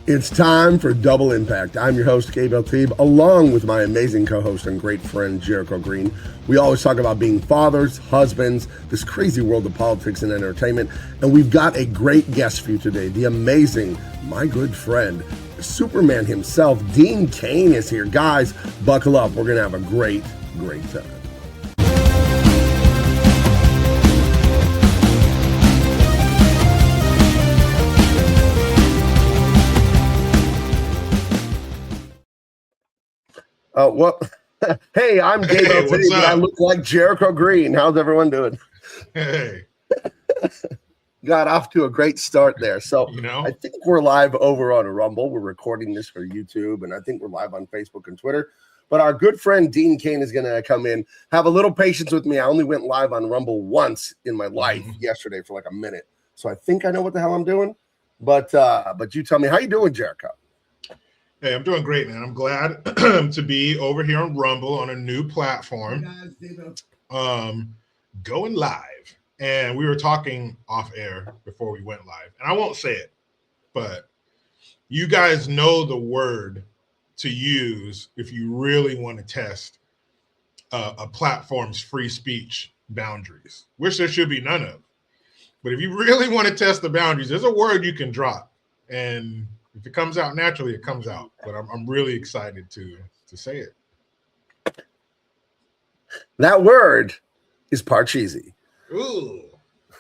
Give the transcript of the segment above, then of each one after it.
It's time for Double Impact. I'm your host, Gabe Eltaeb, along with my amazing co-host and great friend, Jericho Green. We always talk about being fathers, husbands, this crazy world of politics and entertainment. And we've got a great guest for you today, the amazing, my good friend, Superman himself, CAIN is here. Guys, buckle up. We're going to have a great time. Hey, I'm Gabe Eltaeb, and I look like Jericho Green. How's everyone doing? Hey. Got off to a great start there. So I think we're live over on Rumble. We're recording this for YouTube, and I think we're live on Facebook and Twitter. But our good friend CAIN is going to come in. Have a little patience with me. I only went live on Rumble once in my life yesterday for like a minute. So I think I know what the hell I'm doing. But you tell me, how you doing, Jericho? Hey, I'm doing great, man. I'm glad to be over here on Rumble on a new platform, going live. And we were talking off air before we went live. And I won't say it, but you guys know the word to use if you really want to test a platform's free speech boundaries, which there should be none of. But if you really want to test the boundaries, there's a word you can drop. And if it comes out naturally, it comes out. But I'm really excited to say it. That word is parcheesi. Ooh,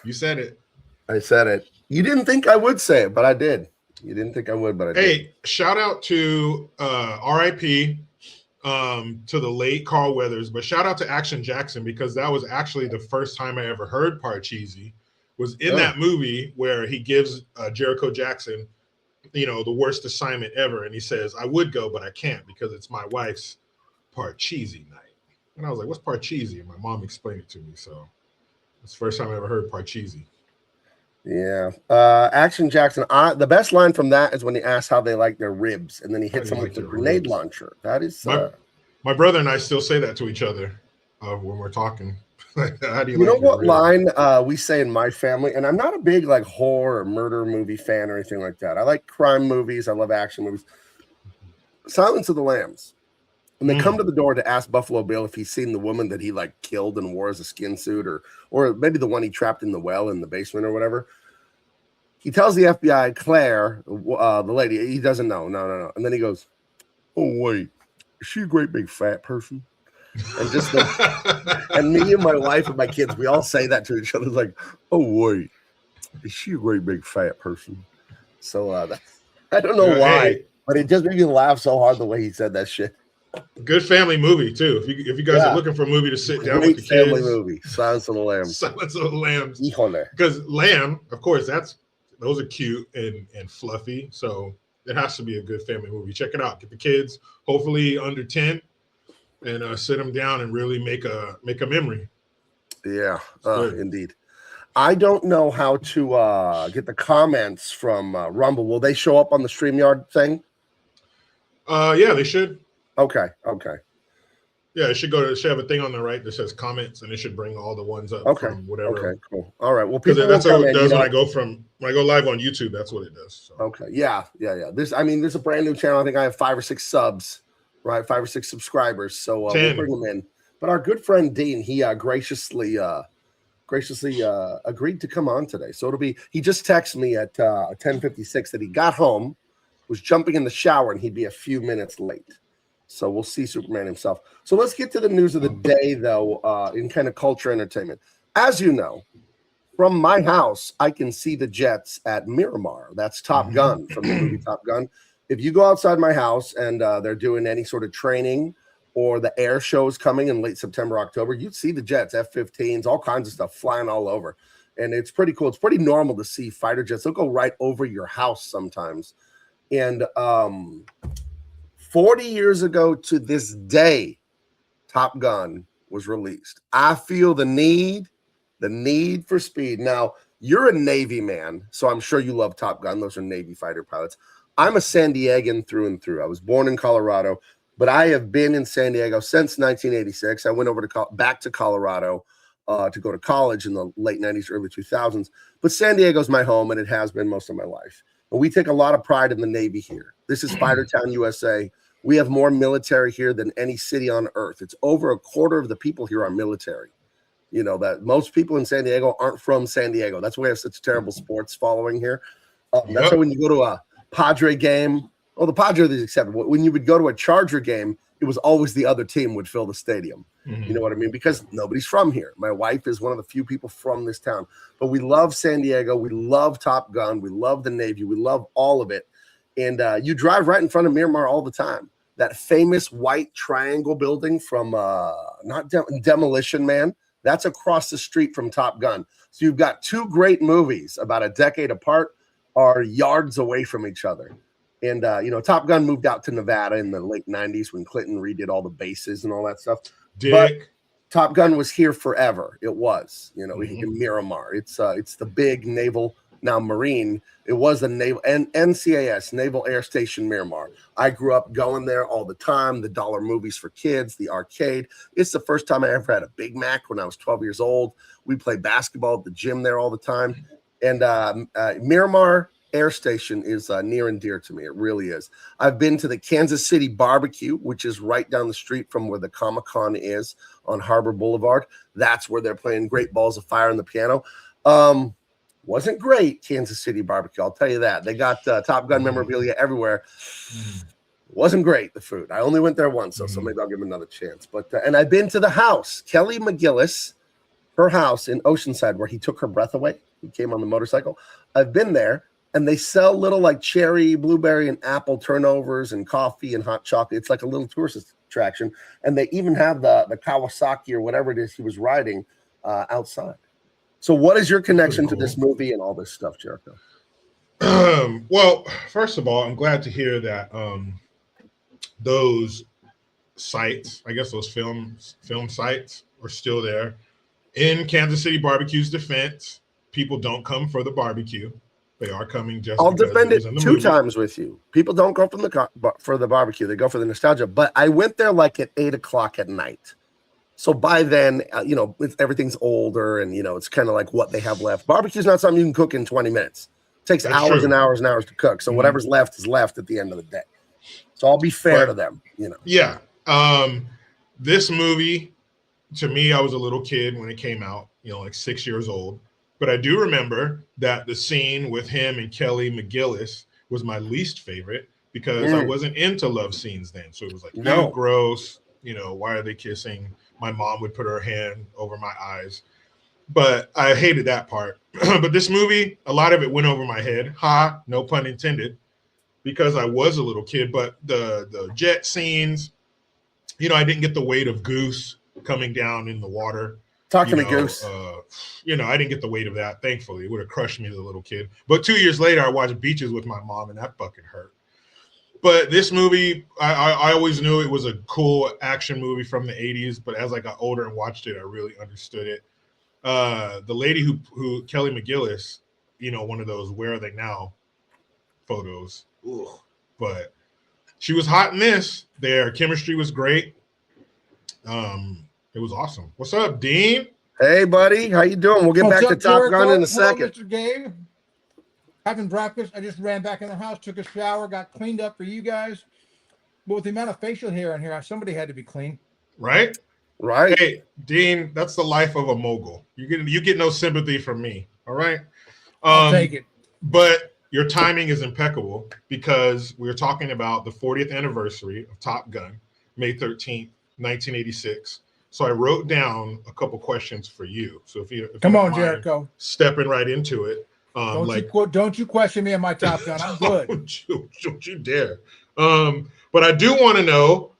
you said it. I said it. You didn't think I would say it, but I did. You didn't think I would, but I did. Hey, shout out to RIP to the late Carl Weathers, but shout out to Action Jackson, because that was actually the first time I ever heard parcheesi, was in that movie where he gives Jericho Jackson the worst assignment ever. And he says, I would go, but I can't because it's my wife's parcheesi night. And I was like, what's parcheesi? And my mom explained it to me. So it's the first time I ever heard parcheesi. Yeah. Action Jackson. The best line from that is when he asks how they like their ribs, and then he hits them with a grenade launcher. That is my brother and I still say that to each other when we're talking. How do you know what line we say in my family? And I'm not a big like horror or murder movie fan or anything like that. I like crime movies. I love action movies. Silence of the Lambs. And they come to the door to ask Buffalo Bill if he's seen the woman that he like killed and wore as a skin suit, or maybe the one he trapped in the well in the basement or whatever. He tells the FBI, Claire, the lady, he doesn't know. No. And then he goes, oh, wait, is she a great big fat person? And just and me and my wife and my kids, we all say that to each other, like, oh wait, is she a great big fat person? So I don't know why, but it just made me laugh so hard the way he said that shit. Good family movie too. If you guys are looking for a movie to sit down with the kids, family movie, Silence of the Lambs. Silence of the Lambs. Because lamb, of course, those are cute and fluffy. So it has to be a good family movie. Check it out. Get the kids, hopefully under 10. And sit them down and really make a memory. Yeah, indeed. I don't know how to get the comments from Rumble. Will they show up on the StreamYard thing? Yeah, they should. Okay. Yeah, it should have a thing on the right that says comments, and it should bring all the ones up from whatever. Okay, cool. All right. Well, because that's how it does when I go live on YouTube. That's what it does. So. Okay. Yeah. This is a brand new channel. I think I have 5 or 6 subs. Right, 5 or 6 subscribers, so we'll bring them in. But our good friend Dean, he graciously agreed to come on today. So he just texted me at 10:56 that he got home, was jumping in the shower, and he'd be a few minutes late. So we'll see Superman himself. So let's get to the news of the day, though, in kind of culture entertainment. As you know, from my house, I can see the jets at Miramar. That's Top Gun from the movie Top Gun. If you go outside my house and they're doing any sort of training or the air shows coming in late September, October, you'd see the jets, F-15s, all kinds of stuff flying all over. And it's pretty cool. It's pretty normal to see fighter jets. They'll go right over your house sometimes. And 40 years ago to this day, Top Gun was released. I feel the need for speed. Now, you're a Navy man, so I'm sure you love Top Gun. Those are Navy fighter pilots. I'm a San Diegan through and through. I was born in Colorado, but I have been in San Diego since 1986. I went over back to Colorado to go to college in the late 90s, early 2000s. But San Diego's my home, and it has been most of my life. And we take a lot of pride in the Navy here. This is Fighter Town, USA. We have more military here than any city on earth. It's over a quarter of the people here are military. You know, that most people in San Diego aren't from San Diego. That's why we have such terrible sports following here. That's why when you go to a Padre game, the Padres is acceptable. When you would go to a Charger game, it was always the other team would fill the stadium. You know what I mean? Because nobody's from here. My wife is one of the few people from this town. But we love San Diego. We love Top Gun. We love the Navy. We love all of it. And you drive right in front of Miramar all the time. That famous white triangle building from Demolition Man, that's across the street from Top Gun. So you've got two great movies about a decade apart are yards away from each other. And, Top Gun moved out to Nevada in the late 90s when Clinton redid all the bases and all that stuff. But Top Gun was here forever. It was, in Miramar. It's the big naval, now Marine. It was the naval and NCAS, Naval Air Station Miramar. I grew up going there all the time. The dollar movies for kids, the arcade. It's the first time I ever had a Big Mac when I was 12 years old. We played basketball at the gym there all the time. And Miramar Air Station is near and dear to me. It really is. I've been to the Kansas City Barbecue, which is right down the street from where the Comic-Con is on Harbor Boulevard. That's where they're playing Great Balls of Fire on the piano. Wasn't great, Kansas City Barbecue. I'll tell you that. They got Top Gun memorabilia everywhere. Wasn't great, the food. I only went there once, so maybe I'll give them another chance. But and I've been to the house. Kelly McGillis, her house in Oceanside, where he took her breath away. He came on the motorcycle. I've been there. And they sell little like cherry, blueberry, and apple turnovers and coffee and hot chocolate. It's like a little tourist attraction. And they even have the Kawasaki or whatever it is he was riding outside. So what is your connection to this movie and all this stuff, Jericho? Well, first of all, I'm glad to hear that those sites, I guess those film sites are still there. In Kansas City Barbecue's defense, people don't come for the barbecue. They are coming just. I'll defend it two times with you. People don't go for the barbecue; they go for the nostalgia. But I went there like at 8:00 at night, so by then, everything's older, and it's kind of like what they have left. Barbecue is not something you can cook in 20 minutes. It takes hours and hours and hours to cook. So whatever's left is left at the end of the day. So I'll be fair to them. Yeah. This movie, to me, I was a little kid when it came out. Like 6 years old. But I do remember that the scene with him and Kelly McGillis was my least favorite because I wasn't into love scenes then. So it was like, no, gross. Why are they kissing? My mom would put her hand over my eyes. But I hated that part. But this movie, a lot of it went over my head. No pun intended, because I was a little kid. But the jet scenes, I didn't get the weight of Goose coming down in the water. Talk to me, Goose. I didn't get the weight of that. Thankfully, it would have crushed me as a little kid. But 2 years later, I watched Beaches with my mom, and that fucking hurt. But this movie, I always knew it was a cool action movie from the 80s. But as I got older and watched it, I really understood it. The lady who Kelly McGillis, one of those "Where Are They Now" photos. But she was hot in this. Their chemistry was great. It was awesome. What's up, Dean? Hey, buddy. How you doing? We'll get back to Top Gun in a second. Mr. Gabe. Having breakfast. I just ran back in the house, took a shower, got cleaned up for you guys. But with the amount of facial hair in here, somebody had to be clean. Right? Right. Hey, Dean, that's the life of a mogul. You get no sympathy from me. All right? I'll take it. But your timing is impeccable because we're talking about the 40th anniversary of Top Gun, May 13th, 1986. So I wrote down a couple questions for you. So if come on, Jericho, stepping right into it. Don't you question me on my Top Gun. I'm good. Don't you dare. But I do want to know,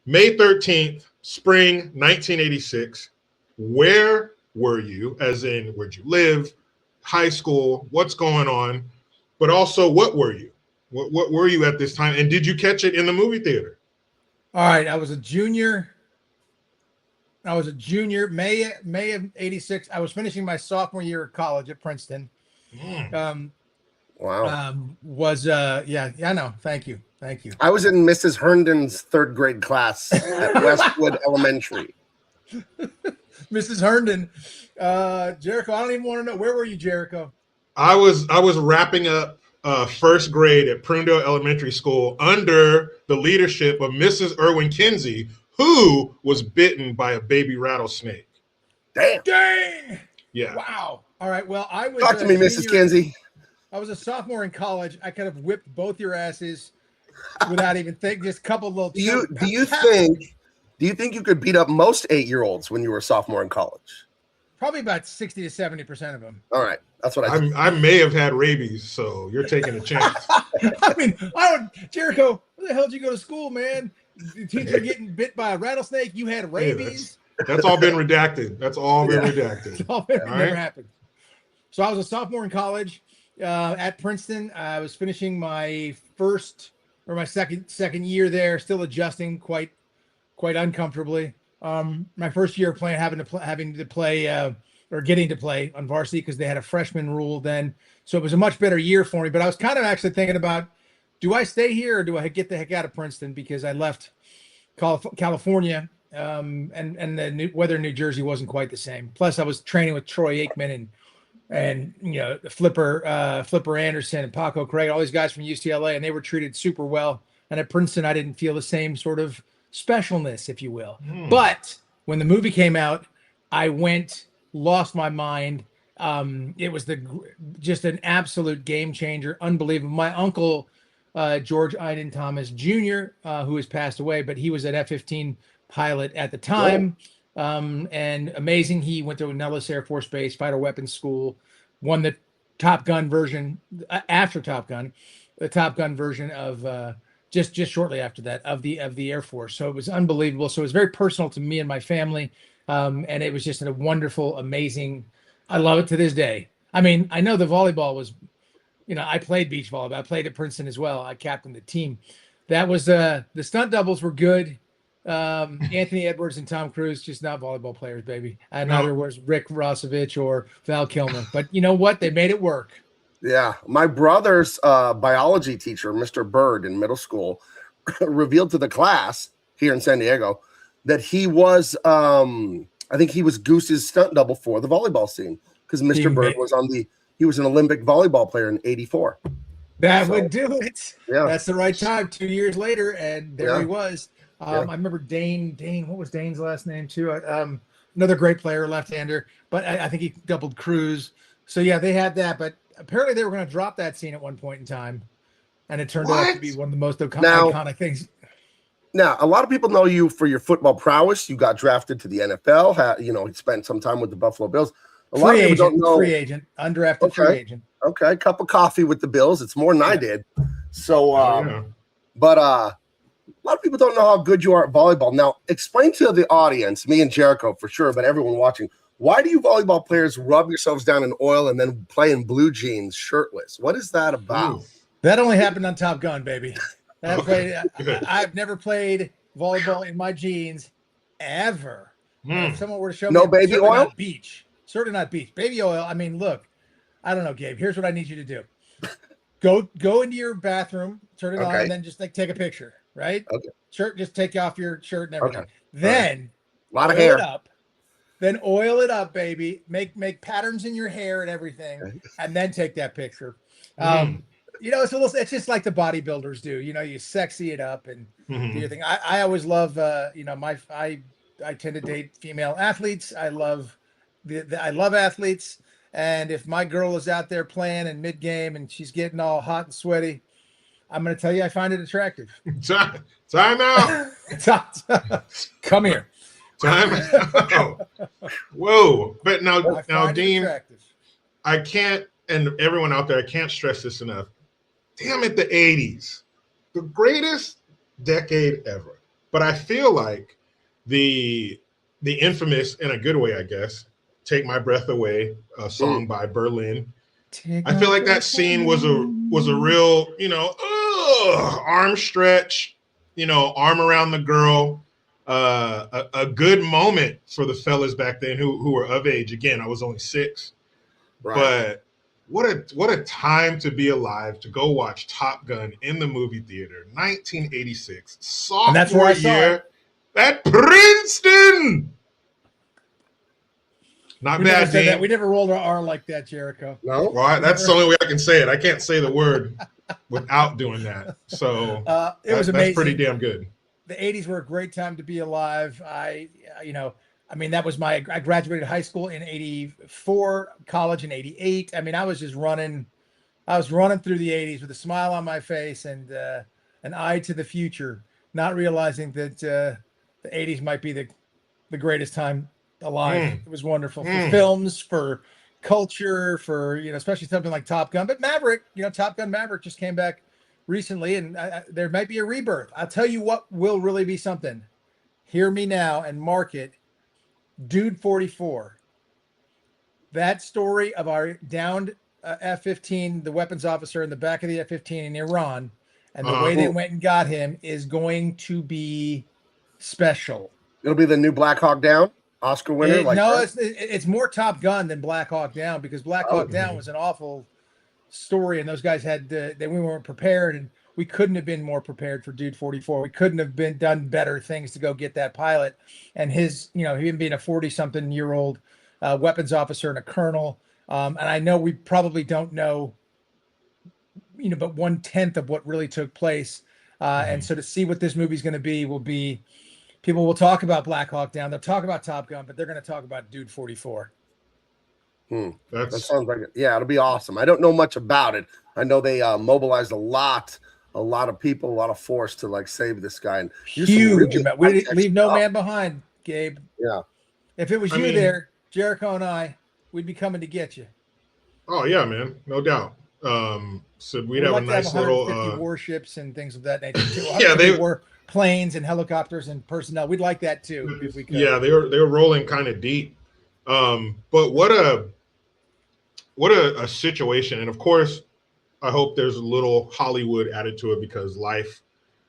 May 13th, spring 1986, where were you? As in, where'd you live? High school? What's going on? But also, what were you? What were you at this time? And did you catch it in the movie theater? All right, I was a junior. May of '86. I was finishing my sophomore year of college at Princeton. Wow. I know. Thank you. I was in Mrs. Herndon's third grade class at Westwood Elementary. Mrs. Herndon. Jericho, I don't even want to know. Where were you, Jericho? I was wrapping up first grade at Prunedale Elementary School under the leadership of Mrs. Irwin Kinsey, who was bitten by a baby rattlesnake. Damn. Dang. Yeah. Wow. All right. Well, I was Talk to me, Mrs. Kinsey. I was a sophomore in college. I could have whipped both your asses without even thinking. Just a couple little. Do you think you could beat up most 8-year-olds when you were a sophomore in college? Probably about 60 to 70% of them. All right, that's what I think. I may have had rabies, so you're taking a chance. I mean, Jericho, where the hell did you go to school, man? The teacher getting bit by a rattlesnake. You had rabies. That's all been redacted. That's all been redacted. Never happened. So I was a sophomore in college at Princeton. I was finishing my second year there, still adjusting quite uncomfortably. My first year playing, having to play or getting to play on varsity because they had a freshman rule then. So it was a much better year for me. But I was kind of actually thinking about, do I stay here or do I get the heck out of Princeton? Because I left California and the weather in New Jersey wasn't quite the same. Plus I was training with Troy Aikman and you know, Flipper Anderson and Paco Craig, all these guys from UCLA, and they were treated super well. And at Princeton, I didn't feel the same sort of specialness, if you will. But when the movie came out, I lost my mind. It was just an absolute game changer, unbelievable. My uncle, George Iden Thomas Jr., who has passed away, but he was an F-15 pilot at the time. And amazing. He went to Nellis Air Force Base, fighter weapons school, won the Top Gun version after Top Gun, the Top Gun version of just shortly after that of the Air Force. So it was unbelievable. So it was very personal to me and my family. And it was just a wonderful, amazing, I love it to this day. I mean, I know the volleyball was, you know, I played beach volleyball. I played at Princeton as well. I captained the team. That was the stunt doubles were good. Anthony Edwards and Tom Cruise, just not volleyball players, baby. And neither was Rick Rosovich or Val Kilmer. But you know what? They made it work. Yeah. My brother's biology teacher, Mr. Bird, in middle school, revealed to the class here in San Diego that he was, I think he was Goose's stunt double for the volleyball scene because Mr. Bird was he was an Olympic volleyball player in '84. That would do it. Yeah. That's the right time. 2 years later, and there he was. I remember Dane. What was Dane's last name too? Another great player, left-hander, but I think he doubled Cruz. So yeah, they had that. But apparently they were going to drop that scene at one point in time, and it turned out to be one of the most iconic things. Now, a lot of people know you for your football prowess. You got drafted to the NFL. You spent some time with the Buffalo Bills. A lot of people don't know. Free agent, undrafted free agent. Okay, cup of coffee with the Bills. It's more than I did. So, but a lot of people don't know how good you are at volleyball. Now, explain to the audience, me and Jericho for sure, but everyone watching, why do you volleyball players rub yourselves down in oil and then play in blue jeans shirtless? What is that about? That only happened on Top Gun, baby. I've never played volleyball in my jeans ever. If someone were to show me baby oil? Certainly not beach. Baby oil. I mean, look, I don't know, Gabe. Here's what I need you to do. Go into your bathroom, turn it on, and then just take a picture, right? Okay. Just take off your shirt and everything. Okay. Then a lot of hair. Then oil it up, baby. Make patterns in your hair and everything, and then take that picture. It's just like the bodybuilders do. You sexy it up and do your thing. I always love, I tend to date female athletes. I love athletes. And if my girl is out there playing in mid game and she's getting all hot and sweaty, I'm going to tell you, I find it attractive. Time out. Come here. Time out. Whoa. But now, Dean, I can't, and everyone out there, I can't stress this enough. Damn it, the 80s, the greatest decade ever. But I feel like the infamous, in a good way, I guess, "Take My Breath Away," a song by Berlin. I feel like that scene was a real, arm stretch, arm around the girl, a good moment for the fellas back then who were of age. Again, I was only 6, right. But what a time to be alive, to go watch Top Gun in the movie theater, 1986, sophomore year at Princeton. Not We bad, never said that. Dean. We never rolled our R like that, Jericho. No, Well, that's the only way I can say it. I can't say the word without doing that. So It was amazing. That's pretty damn good. The 80s were a great time to be alive. I mean, that was I graduated high school in 84, college in 88. I mean, I was running through the 80s with a smile on my face and an eye to the future, not realizing that the 80s might be the greatest time alive. It was wonderful for films, for culture, for, especially something like Top Gun. But Maverick, Top Gun Maverick just came back recently, and there might be a rebirth. I'll tell you what will really be something. Hear me now and mark it. Dude 44. That story of our downed F-15, the weapons officer in the back of the F-15 in Iran, and the way they went and got him is going to be special. It'll be the new Black Hawk Down Oscar winner. It's more Top Gun than Black Hawk Down, because Black Hawk Down was an awful story, and those guys we weren't prepared, and we couldn't have been more prepared for Dude 44. We couldn't have done better things to go get that pilot, and his, him being a 40-something-year-old weapons officer and a colonel. And I know we probably don't know, but 1/10 of what really took place. And so to see what this movie's going to be, people will talk about Black Hawk Down. They'll talk about Top Gun, but they're going to talk about Dude 44. That sounds like it. Yeah, it'll be awesome. I don't know much about it. I know they mobilized a lot of people, a lot of force to save this guy. And huge amount. We leave no man behind, Gabe. Yeah. If it was you there, Jericho and I, we'd be coming to get you. Oh yeah, man, no doubt. So we'd have a nice little warships and things of that nature too. Yeah, they were planes and helicopters and personnel. We'd like that too if we could. Yeah, they were rolling kind of deep. But what a situation. And of course, I hope there's a little Hollywood added to it, because life,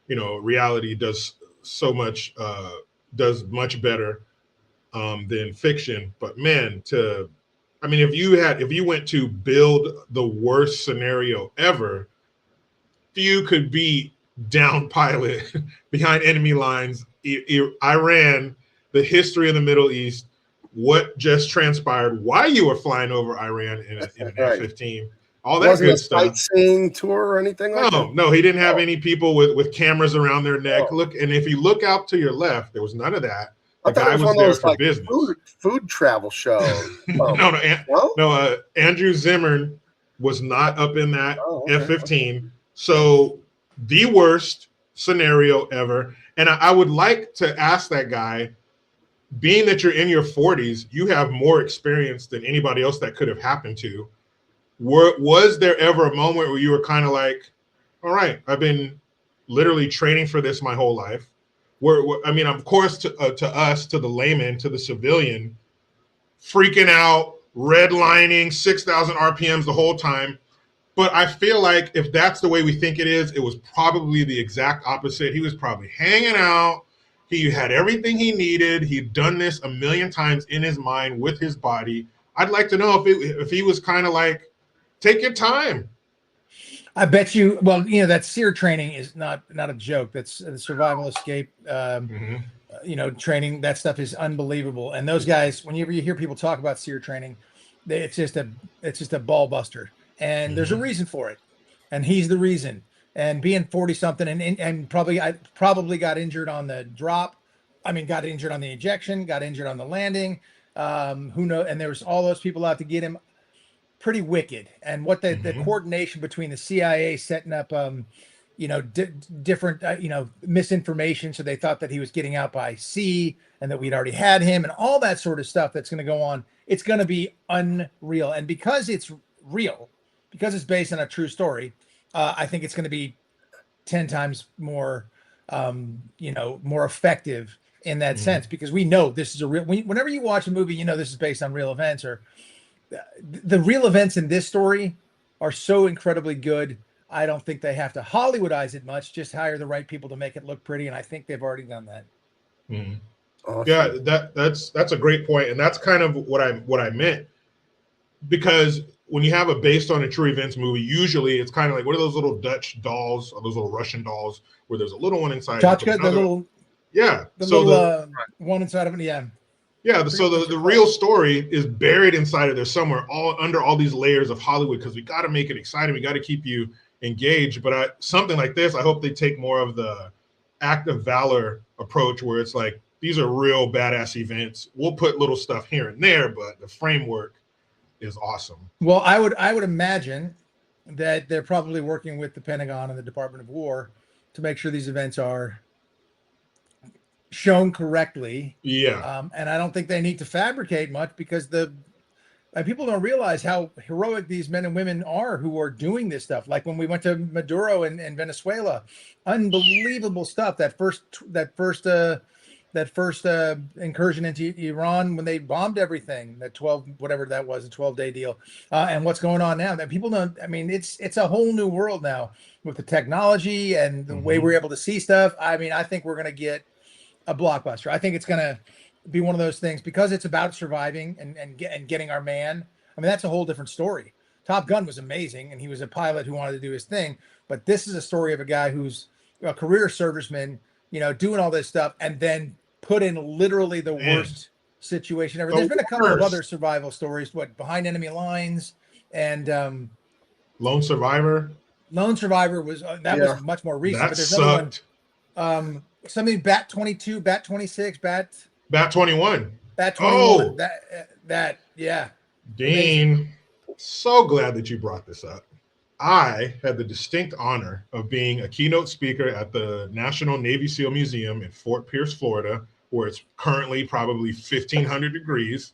reality does so much, does much better than fiction. But man, if you went to build the worst scenario ever, few could be down pilot behind enemy lines. Iran, the history of the Middle East, what just transpired, why you were flying over Iran in an F-15, all that good stuff. Sightseeing tour or anything like that? No, he didn't have any people with cameras around their neck. Look, and if you look out to your left, there was none of that. The guy was there for business. Food travel show. No, Andrew Zimmern was not up in that F-15. So the worst scenario ever. And I would like to ask that guy, being that you're in your 40s, you have more experience than anybody else that could have happened to. Was there ever a moment where you were kind of like, all right, I've been literally training for this my whole life? Of course, to us, to the layman, to the civilian, freaking out, redlining, 6,000 RPMs the whole time. But I feel like if that's the way we think it was probably the exact opposite. He was probably hanging out. He had everything he needed. He'd done this a million times in his mind with his body. I'd like to know if he was kind of like, take your time. I bet you. Well, that SEER training is not a joke. That's the survival escape. Training. That stuff is unbelievable. And those guys, whenever you hear people talk about SEER training, it's just a ball buster. And there's a reason for it. And he's the reason. And being 40-something and probably got injured on the drop. Got injured on the ejection, got injured on the landing. Who knows? And there was all those people out to get him. Pretty wicked. And what the coordination between the CIA setting up, different, misinformation. So they thought that he was getting out by sea and that we'd already had him and all that sort of stuff that's going to go on. It's going to be unreal. And because it's real, because it's based on a true story, I think it's going to be 10 times more, more effective in that sense, because we know this is a real, whenever you watch a movie, this is based on real events, or the real events in this story are so incredibly good. I don't think they have to Hollywoodize it much, just hire the right people to make it look pretty. And I think they've already done that. Awesome. Yeah, that's a great point. And that's kind of what I meant, because when you have a based on a true events movie, usually it's kind of like, what are those little Dutch dolls or those little Russian dolls where there's a little one inside? Tachka, the little, yeah. the little one inside of it. Yeah. Yeah, so the real story is buried inside of there somewhere, all under all these layers of Hollywood, because we got to make it exciting. We got to keep you engaged. But something like this, I hope they take more of the act of valor approach, where it's like, these are real badass events. We'll put little stuff here and there, but the framework is awesome. Well, I would imagine that they're probably working with the Pentagon and the Department of War to make sure these events are shown correctly. Yeah. And I don't think they need to fabricate much, because people don't realize how heroic these men and women are who are doing this stuff. Like when we went to Maduro in Venezuela, unbelievable stuff. That first incursion into Iran, when they bombed everything, that 12-day deal, and what's going on now, that people don't. I mean, it's a whole new world now with the technology and the way we're able to see stuff. I mean, I think we're going to get a blockbuster. I think it's going to be one of those things, because it's about surviving and getting our man. I mean, that's a whole different story. Top Gun was amazing, and he was a pilot who wanted to do his thing. But this is a story of a guy who's a career serviceman, doing all this stuff, and then put in literally the worst situation ever. There's been a couple of other survival stories, Behind Enemy Lines, and Lone Survivor. Lone Survivor was was much more recent. That but there's sucked. Another one. Something Bat 22, Bat 26, Bat 21. Bat 21. Yeah. Dean, Amazing. So glad that you brought this up. I had the distinct honor of being a keynote speaker at the National Navy SEAL Museum in Fort Pierce, Florida, where it's currently probably 1,500 degrees,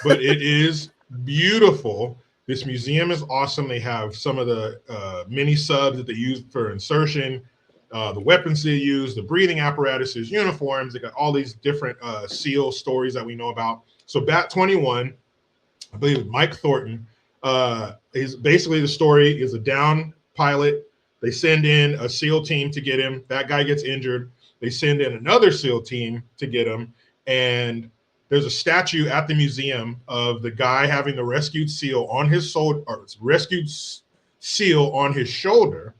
but it is beautiful. This museum is awesome. They have some of the mini subs that they use for insertion, the weapons they use, the breathing apparatuses, uniforms. They got all these different SEAL stories that we know about. So Bat 21, I believe Mike Thornton, is basically, the story is a down pilot. They send in a SEAL team to get him. That guy gets injured. They send in another SEAL team to get him. And there's a statue at the museum of the guy having the rescued SEAL on his shoulder, or rescued SEAL on his shoulder,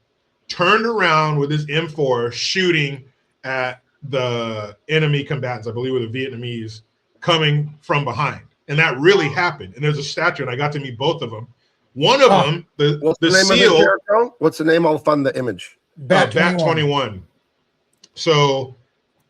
turned around with his M4 shooting at the enemy combatants, I believe were the Vietnamese, coming from behind. And that really happened. And there's a statue, and I got to meet both of them. One of them, the SEAL. What's the name? I'll find the image. Bat 21. So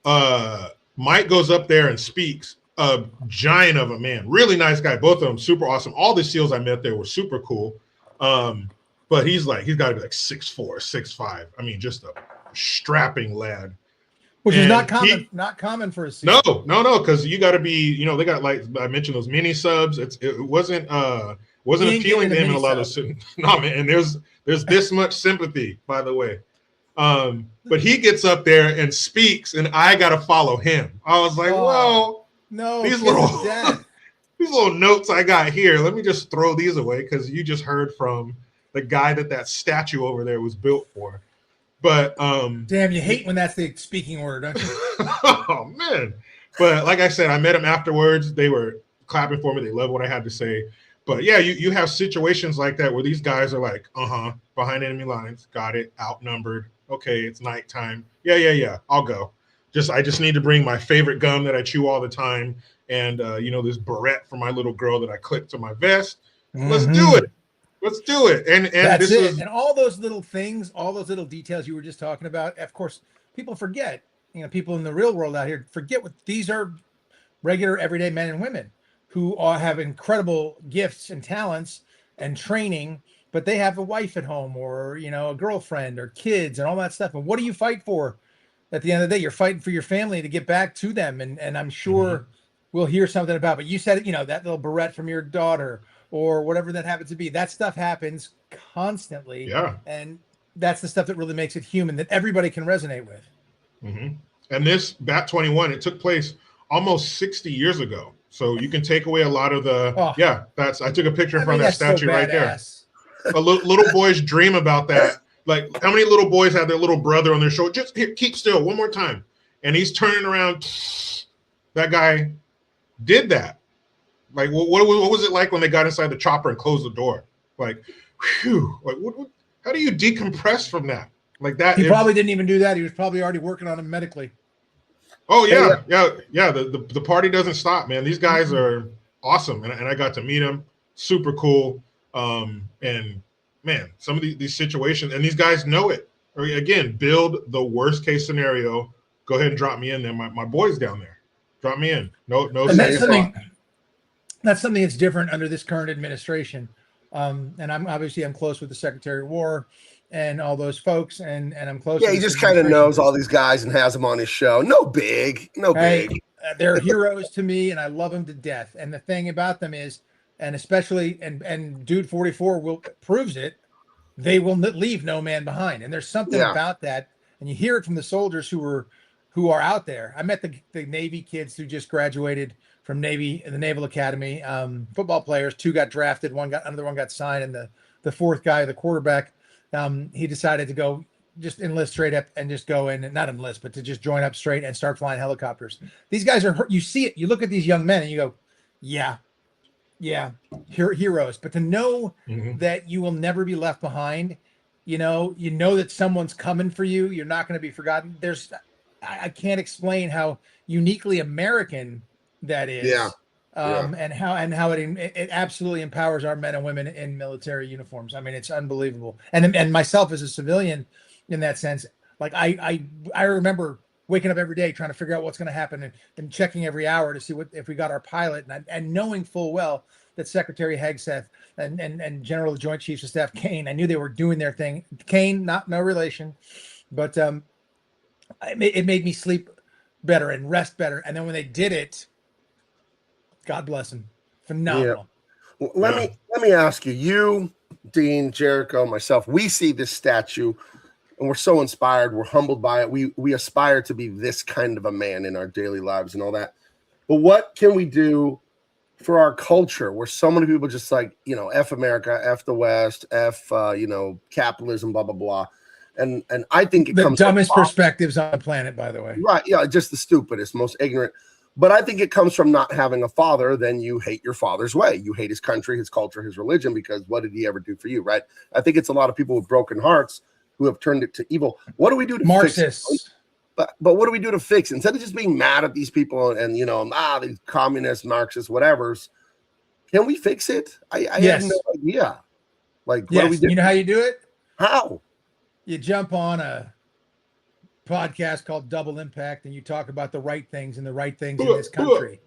Mike goes up there and speaks. A giant of a man, really nice guy. Both of them super awesome. All the SEALs I met there were super cool. But he's got to be like 6'4", 6'5". I mean, just a strapping lad. Which is not common for a SEAL. No, because you got to be, they got, like I mentioned, those mini subs. It wasn't appealing to him in a lot of those. No, man, and there's this much sympathy, by the way. But he gets up there and speaks, and I got to follow him. I was like, whoa. No, these little notes I got here, let me just throw these away, because you just heard from the guy that statue over there was built for. But damn, you hate when that's the speaking order, don't you? Oh man. But like I said, I met him afterwards. They were clapping for me. They loved what I had to say. But yeah, you have situations like that where these guys are like, behind enemy lines, got it, outnumbered. Okay, it's nighttime. Yeah, I'll go. I just need to bring my favorite gum that I chew all the time, and this barrette for my little girl that I clip to my vest. Let's do it. And that's it. And all those little things, all those little details you were just talking about. Of course, people forget. People in the real world out here forget what these are. Regular, everyday men and women who have incredible gifts and talents and training, but they have a wife at home, or a girlfriend or kids and all that stuff. And what do you fight for? At the end of the day, you're fighting for your family to get back to them. And I'm sure we'll hear something about, but you said, that little barrette from your daughter or whatever that happens to be, that stuff happens constantly. Yeah. And that's the stuff that really makes it human, that everybody can resonate with. Mm-hmm. And this Bat 21, it took place almost 60 years ago. So you can take away a lot of the, I took a picture from that statue right there. Little boys dream about that. Like, how many little boys have their little brother on their shoulder? Just here, keep still one more time. And he's turning around. That guy did that. Like, what was it like when they got inside the chopper and closed the door? Like, whew. Like, how do you decompress from that? Like that. He probably didn't even do that. He was probably already working on him medically. Oh yeah. The party doesn't stop, man. These guys are awesome, and I got to meet them. Super cool. And man, some of these situations, and these guys know it. Again, build the worst case scenario. Go ahead and drop me in there. My boy's down there. Drop me in. No. And that's something that's different under this current administration. And I'm close with the Secretary of War and all those folks, and I'm close. Yeah, he just kind of knows all these guys and has them on his show. No big. They're heroes to me, and I love them to death. And the thing about them is, and especially, and Dude 44 proves it, they will leave no man behind. And there's something about that, and you hear it from the soldiers who are out there. I met the Navy kids who just graduated from the Naval Academy, football players. 2 got drafted, another one got signed, and the fourth guy, the quarterback, he decided to go just enlist straight up and just go in, and not enlist, but to just join up straight and start flying helicopters. These guys you see it, you look at these young men and you go, yeah, heroes. But to know that you will never be left behind, you know that someone's coming for you. You're not going to be forgotten. I can't explain how uniquely American that is. And how it absolutely empowers our men and women in military uniforms. I mean, it's unbelievable. And myself as a civilian, in that sense, like I remember waking up every day trying to figure out what's going to happen and checking every hour to see if we got our pilot, and knowing full well that Secretary Hegseth and General Joint Chiefs of Staff CAIN, I knew they were doing their thing. CAIN, no relation, but it made me sleep better and rest better. And then when they did it, God bless him. Phenomenal. Yeah. Well, let me ask you, Dean, Jericho, myself, we see this statue and we're so inspired. We're humbled by it. We aspire to be this kind of a man in our daily lives and all that. But what can we do for our culture where so many people just like, F America, F the West, F, capitalism, blah, blah, blah. And I think it comes the dumbest perspectives on the planet, by the way. Right. Yeah. Just the stupidest, most ignorant. But I think it comes from not having a father. Then you hate your father's way. You hate his country, his culture, his religion, because what did he ever do for you? Right. I think it's a lot of people with broken hearts who have turned it to evil. What do we do to Marxists? Fix it? But what do we do to fix it? Instead of just being mad at these people and these communists, Marxists, whatever's, can we fix it? I have no idea. Like, what do we do? You know how you do it? How? You jump on a podcast called Double Impact and you talk about the right things and the right things in this country.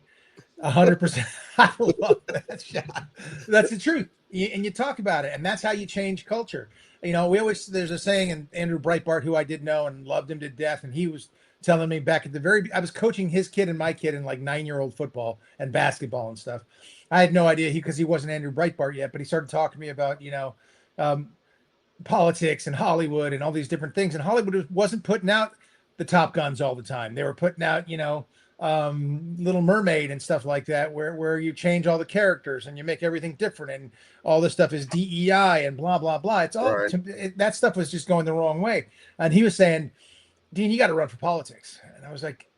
100%. I love that shot. That's the truth. And you talk about it, and that's how you change culture. There's a saying, and Andrew Breitbart, who I did know and loved him to death, and he was telling me back at I was coaching his kid and my kid in like 9-year-old football and basketball and stuff. I had no idea because he wasn't Andrew Breitbart yet, but he started talking to me about, politics and Hollywood and all these different things. And Hollywood wasn't putting out the Top Guns all the time. They were putting out, Little Mermaid and stuff like that, where you change all the characters and you make everything different, and all this stuff is DEI and blah blah blah. It's all that stuff was just going the wrong way. And he was saying, Dean, you got to run for politics. And I was like,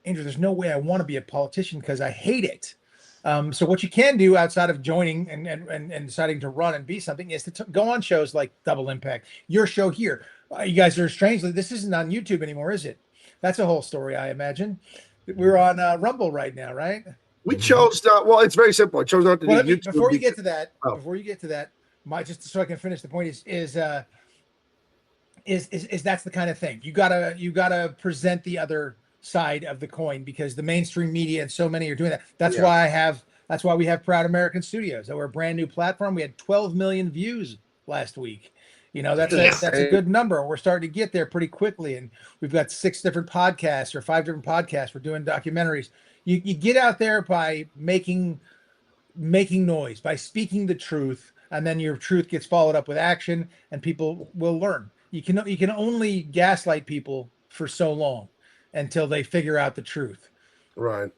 Andrew, there's no way I want to be a politician because I hate it. So what you can do outside of joining and deciding to run and be something is to go on shows like Double Impact, your show here. You guys are strangely, this isn't on YouTube anymore, is it? That's a whole story, I imagine. We're on Rumble right now, right? We chose not. Well, it's very simple. I chose not to do YouTube. Before you get to that, just so I can finish the point is that's the kind of thing you gotta present the other side of the coin, because the mainstream media and so many are doing that. That's why we have Proud American Studios. That we're a brand new platform. We had 12 million views last week. That's a good number. We're starting to get there pretty quickly, and we've got 6 different podcasts or 5 different podcasts. We're doing documentaries. You get out there by making noise, by speaking the truth, and then your truth gets followed up with action, and people will learn. You can only gaslight people for so long until they figure out the truth. Right.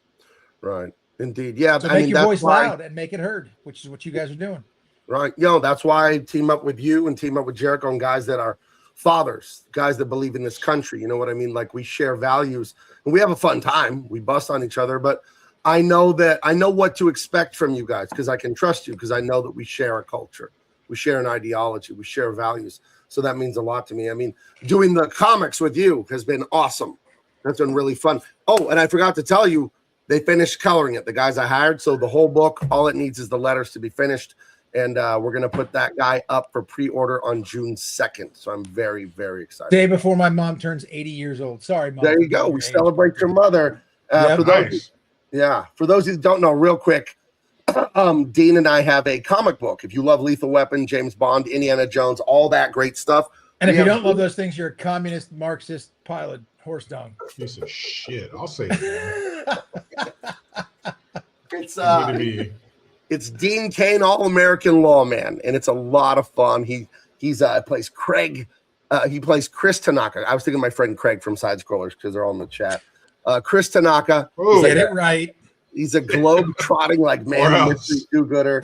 Indeed. Yeah. So make your voice loud and make it heard, which is what you guys are doing. Right. That's why I team up with you and team up with Jericho and guys that are fathers, guys that believe in this country. You know what I mean? Like, we share values and we have a fun time. We bust on each other, but I know what to expect from you guys, because I can trust you, because I know that we share a culture. We share an ideology. We share values. So that means a lot to me. I mean, doing the comics with you has been awesome. That's been really fun. Oh, and I forgot to tell you, they finished coloring it. The guys I hired. So the whole book, all it needs is the letters to be finished. And we're going to put that guy up for pre-order on June 2nd. So I'm very, very excited. Day before my mom turns 80 years old. Sorry, Mom. There you go. We celebrate your mother. Yep. For those, for those who don't know, real quick, Dean and I have a comic book. If you love Lethal Weapon, James Bond, Indiana Jones, all that great stuff. And if you don't love those things, you're a communist, Marxist, pilot, horse dung. Piece of shit. I'll say that. It's Dean Cain, All-American Lawman, and it's a lot of fun. He plays Craig. He plays Chris Tanaka. I was thinking of my friend Craig from Side Scrollers because they're all in the chat. Chris Tanaka. Get it right. He's a globe-trotting like man, mystery do-gooder.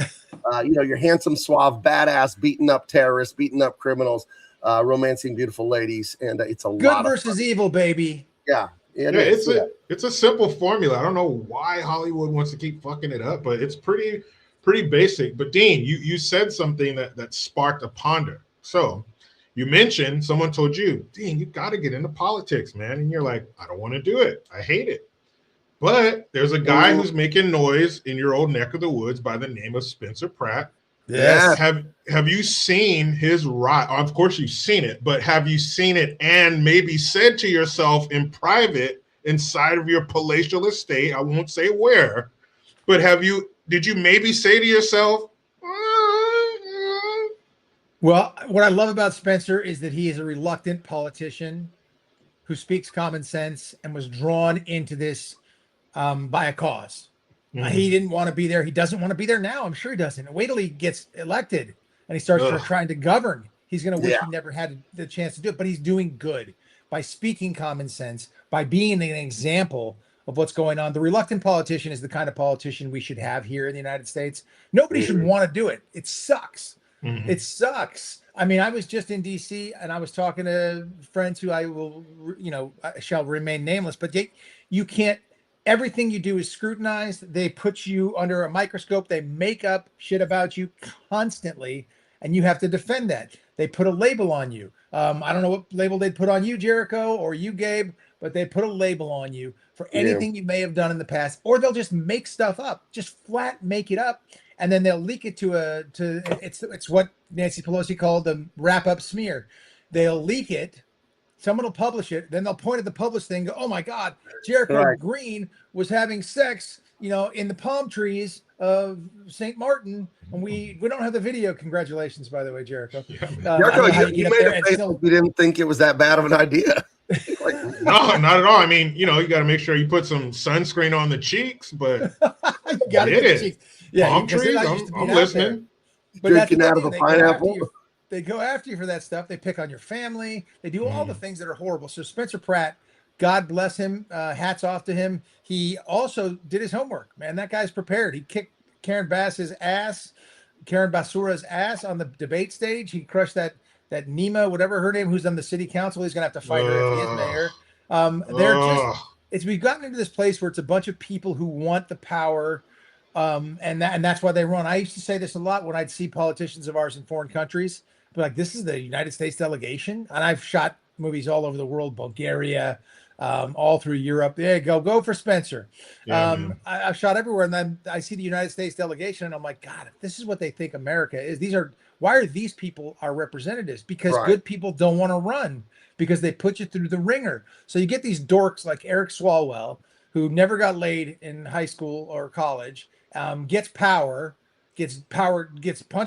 Your handsome, suave, badass, beating up terrorists, beating up criminals, romancing beautiful ladies, and it's a good lot versus of evil, baby. Yeah. It's a simple formula. I don't know why Hollywood wants to keep fucking it up, but it's pretty basic. But Dean, you said something that sparked a ponder. So you mentioned someone told you, Dean, you got to get into politics, man. And you're like, I don't want to do it. I hate it. But there's a guy who's making noise in your old neck of the woods by the name of Spencer Pratt. Yes. Have you seen his ride? Of course you've seen it, but have you seen it and maybe said to yourself in private inside of your palatial estate, I won't say where, but did you maybe say to yourself, Well, what I love about Spencer is that he is a reluctant politician who speaks common sense and was drawn into this by a cause. He didn't want to be there. He doesn't want to be there now. I'm sure he doesn't. Wait till he gets elected and he starts trying to govern. He's going to wish he never had the chance to do it, but he's doing good by speaking common sense, by being an example of what's going on. The reluctant politician is the kind of politician we should have here in the United States. Nobody should want to do it. It sucks. It sucks. I mean, I was just in DC and I was talking to friends who I shall remain nameless, but you can't. Everything you do is scrutinized. They put you under a microscope. They make up shit about you constantly, and you have to defend that. They put a label on you. I don't know what label they'd put on you, Jericho, or you, Gabe, but they put a label on you for anything you may have done in the past, or they'll just make stuff up, just flat make it up, and then they'll leak it it's what Nancy Pelosi called the wrap-up smear. They'll leak it. Someone will publish it. Then they'll point at the published thing. Go, oh my God, Jericho Green was having sex, in the palm trees of St. Martin, and we don't have the video. Congratulations, by the way, Jericho. Jericho, you made a face like you didn't think it was that bad of an idea. No, not at all. I mean, you got to make sure you put some sunscreen on the cheeks, but you got to get the cheeks. Yeah, palm trees. I'm listening. But drinking out of a pineapple. They go after you for that stuff. They pick on your family. They do all the things that are horrible. So Spencer Pratt, God bless him. Hats off to him. He also did his homework, man. That guy's prepared. He kicked Karen Bassura's ass on the debate stage. He crushed that Nima, whatever her name, who's on the city council. He's going to have to fight her if he is mayor. We've gotten into this place where it's a bunch of people who want the power. And that's why they run. I used to say this a lot when I'd see politicians of ours in foreign countries. But like, this is the United States delegation, and I've shot movies all over the world, Bulgaria, all through Europe. There you go for Spencer. I've shot everywhere, and then I see the United States delegation, and I'm like, God, if this is what they think America is, why are these people our representatives? Because good people don't want to run because they put you through the ringer. So you get these dorks like Eric Swalwell, who never got laid in high school or college, gets punch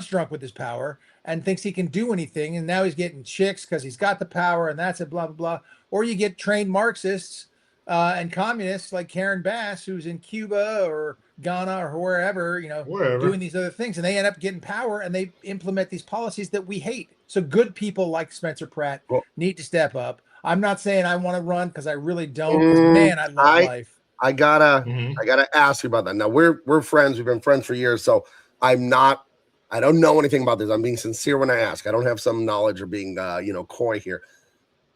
drunk with his power, and thinks he can do anything, and now he's getting chicks because he's got the power, and that's it, blah blah blah. Or you get trained Marxists and communists like Karen Bass, who's in Cuba or Ghana or wherever, doing these other things, and they end up getting power, and they implement these policies that we hate. So good people like Spencer Pratt need to step up. I'm not saying I want to run because I really don't. Man, I love life. I gotta ask you about that. Now we're friends. We've been friends for years, so I don't know anything about this. I'm being sincere when I ask. I don't have some knowledge or being coy here.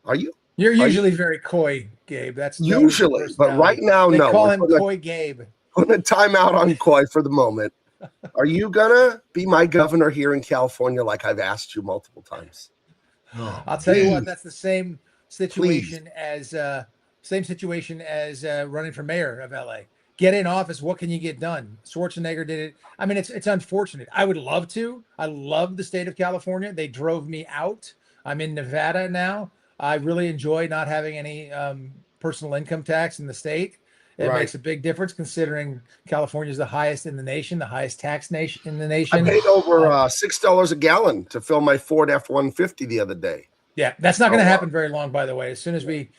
Are you? You're usually very coy, Gabe. That's usually, but right now, they no. Call him Coy Gabe. Putting a timeout on coy for the moment. Are you gonna be my governor here in California like I've asked you multiple times? I'll tell you what, that's the same situation as Same situation as running for mayor of LA. Get in office. What can you get done? Schwarzenegger did it. I mean, it's unfortunate. I would love to. I love the state of California. They drove me out. I'm in Nevada now. I really enjoy not having any personal income tax in the state. It Right. makes a big difference considering California is the highest in the nation, the highest tax nation in the I nation. paid over $6 a gallon to fill my Ford F-150 the other day. Yeah, that's not going to happen very long, by the way. As soon as we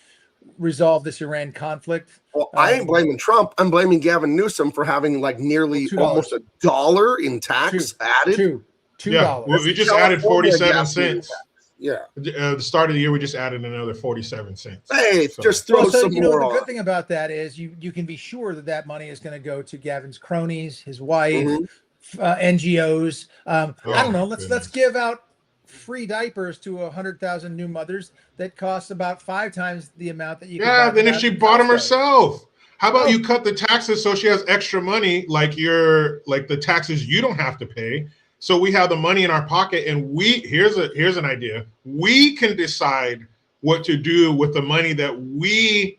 resolve this Iran conflict. Well, I ain't blaming Trump. I'm blaming Gavin Newsom for having like nearly almost $1 in tax added. $2. Yeah, we just added 47 cents. Yeah. The start of the year, we just added another 47 cents. Hey, just throw some more on. The good thing about that is you can be sure that money is going to go to Gavin's cronies, his wife, NGOs. I don't know. Let's give out free diapers to 100,000 new mothers that costs about 5 times the amount that you. Yeah, then if she bought them herself. How about you cut the taxes so she has extra money, like the taxes you don't have to pay. So we have the money in our pocket, and here's an idea. We can decide what to do with the money that we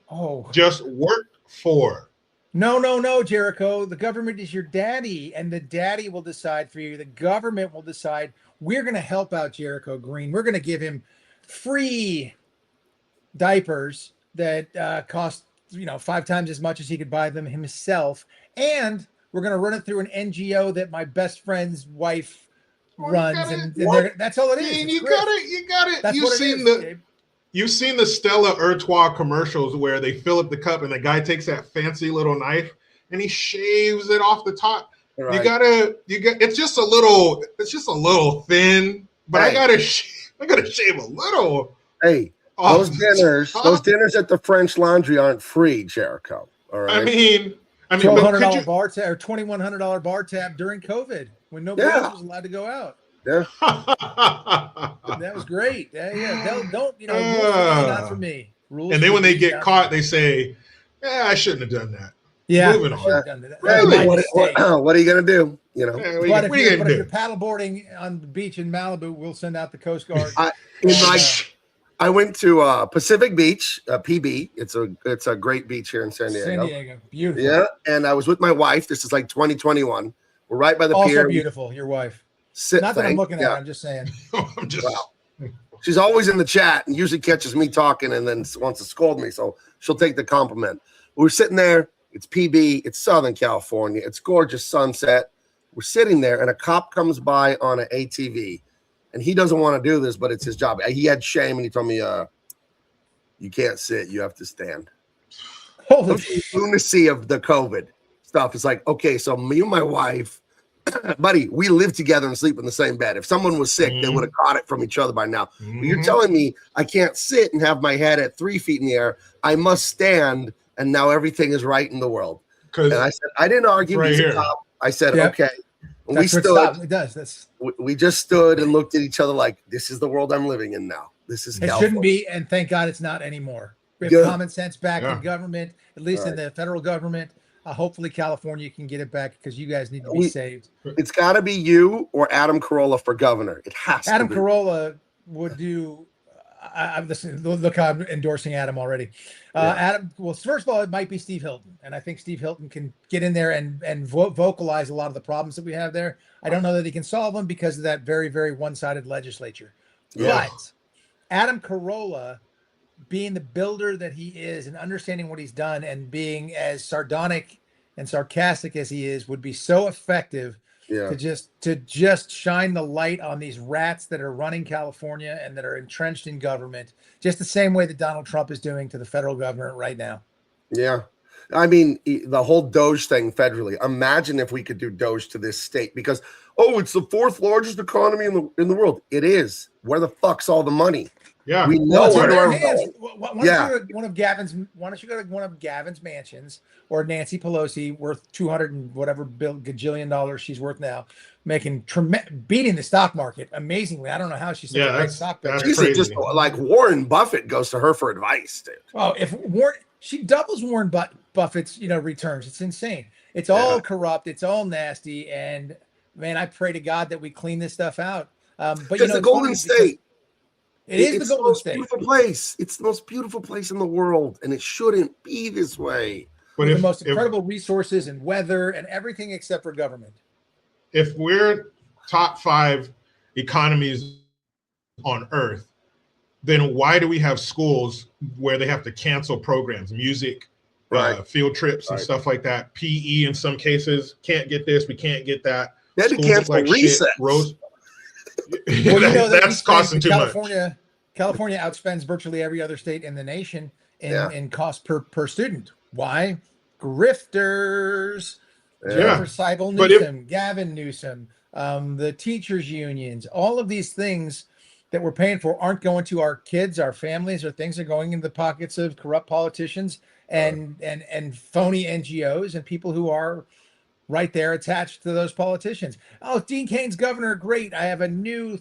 just worked for. No, Jericho. The government is your daddy, and the daddy will decide for you. The government will decide. We're going to help out Jericho Green. We're going to give him free diapers that cost 5 times as much as he could buy them himself, and we're going to run it through an NGO that my best friend's wife runs, that's all it is. You got it. That's You've seen the Stella Artois commercials where they fill up the cup and the guy takes that fancy little knife and he shaves it off the top. Right. It's just a little thin, but I gotta shave a little. Hey, those dinners at the French Laundry aren't free, Jericho. All right. I mean, $1,200 bar tab or $2,100 bar tab during COVID when nobody else was allowed to go out. Yeah, that was great. Yeah. Don't not for me. Rules. And then when they get caught, they say, "Yeah, I shouldn't have done that." Yeah, moving on. Really? What are you gonna do? But if you're paddleboarding on the beach in Malibu, we'll send out the Coast Guard. I went to Pacific Beach, PB. It's a great beach here in San Diego. Beautiful. Yeah, and I was with my wife. This is like 2021. We're right by the pier. Also beautiful, your wife. Not that I'm looking at her, I'm just saying. She's always in the chat and usually catches me talking and then wants to scold me, so she'll take the compliment. We're sitting there. It's PB. It's Southern California. It's gorgeous sunset. We're sitting there, and a cop comes by on an ATV. And he doesn't want to do this, but it's his job. He had shame, and he told me, you can't sit. You have to stand. Holy lunacy of the COVID stuff. It's like, okay, so me and my wife, buddy, we live together and sleep in the same bed. If someone was sick, they would have caught it from each other by now. But you're telling me I can't sit and have my head at 3 feet in the air. I must stand, and now everything is right in the world. And I said, I didn't argue. Right here. I said, okay. And we stood. It does. We just stood and looked at each other like, this is the world I'm living in now. This is It shouldn't be, and thank God it's not anymore. We have common sense back in government, at least in the federal government. Hopefully California can get it back because you guys need to be saved. It's got to be you or Adam Carolla for governor. It has to be. Adam Carolla would do. Look how I'm endorsing Adam already. Adam, well, first of all, it might be Steve Hilton, and I think Steve Hilton can get in there and vocalize a lot of the problems that we have there. I don't know that he can solve them because of that very, very one-sided legislature. But Adam Carolla, being the builder that he is and understanding what he's done and being as sardonic and sarcastic as he is, would be so effective to just shine the light on these rats that are running California and that are entrenched in government, just the same way that Donald Trump is doing to the federal government right now. Yeah. I mean, the whole Doge thing federally, imagine if we could do Doge to this state because, it's the 4th largest economy in the world. It is. Where the fuck's all the money? Yeah, we know why don't you go to one of Gavin's mansions or Nancy Pelosi, worth 200 and whatever gajillion dollars she's worth now, beating the stock market amazingly. I don't know how she's such a great stock picker. She's just like Warren Buffett goes to her for advice, dude. Oh, she doubles Warren Buffett's returns. It's insane. It's all corrupt. It's all nasty. And man, I pray to God that we clean this stuff out. But the Golden State. It is the It's Golden most State. beautiful place. It's the most beautiful place in the world, and it shouldn't be this way. But With the most incredible resources and weather and everything except for government. If we're top 5 economies on Earth, then why do we have schools where they have to cancel programs, music, field trips and stuff like that? PE in some cases, can't get this, we can't get that. They had to cancel recess. Well, that's costing too much. California outspends virtually every other state in the nation in cost per student. Why? Grifters. Jennifer Seibel Newsom, Gavin Newsom, the teachers unions, all of these things that we're paying for aren't going to our kids, our families, or things are going in the pockets of corrupt politicians and phony NGOs and people who are right there attached to those politicians. Oh, Dean Cain's governor, great. I have a new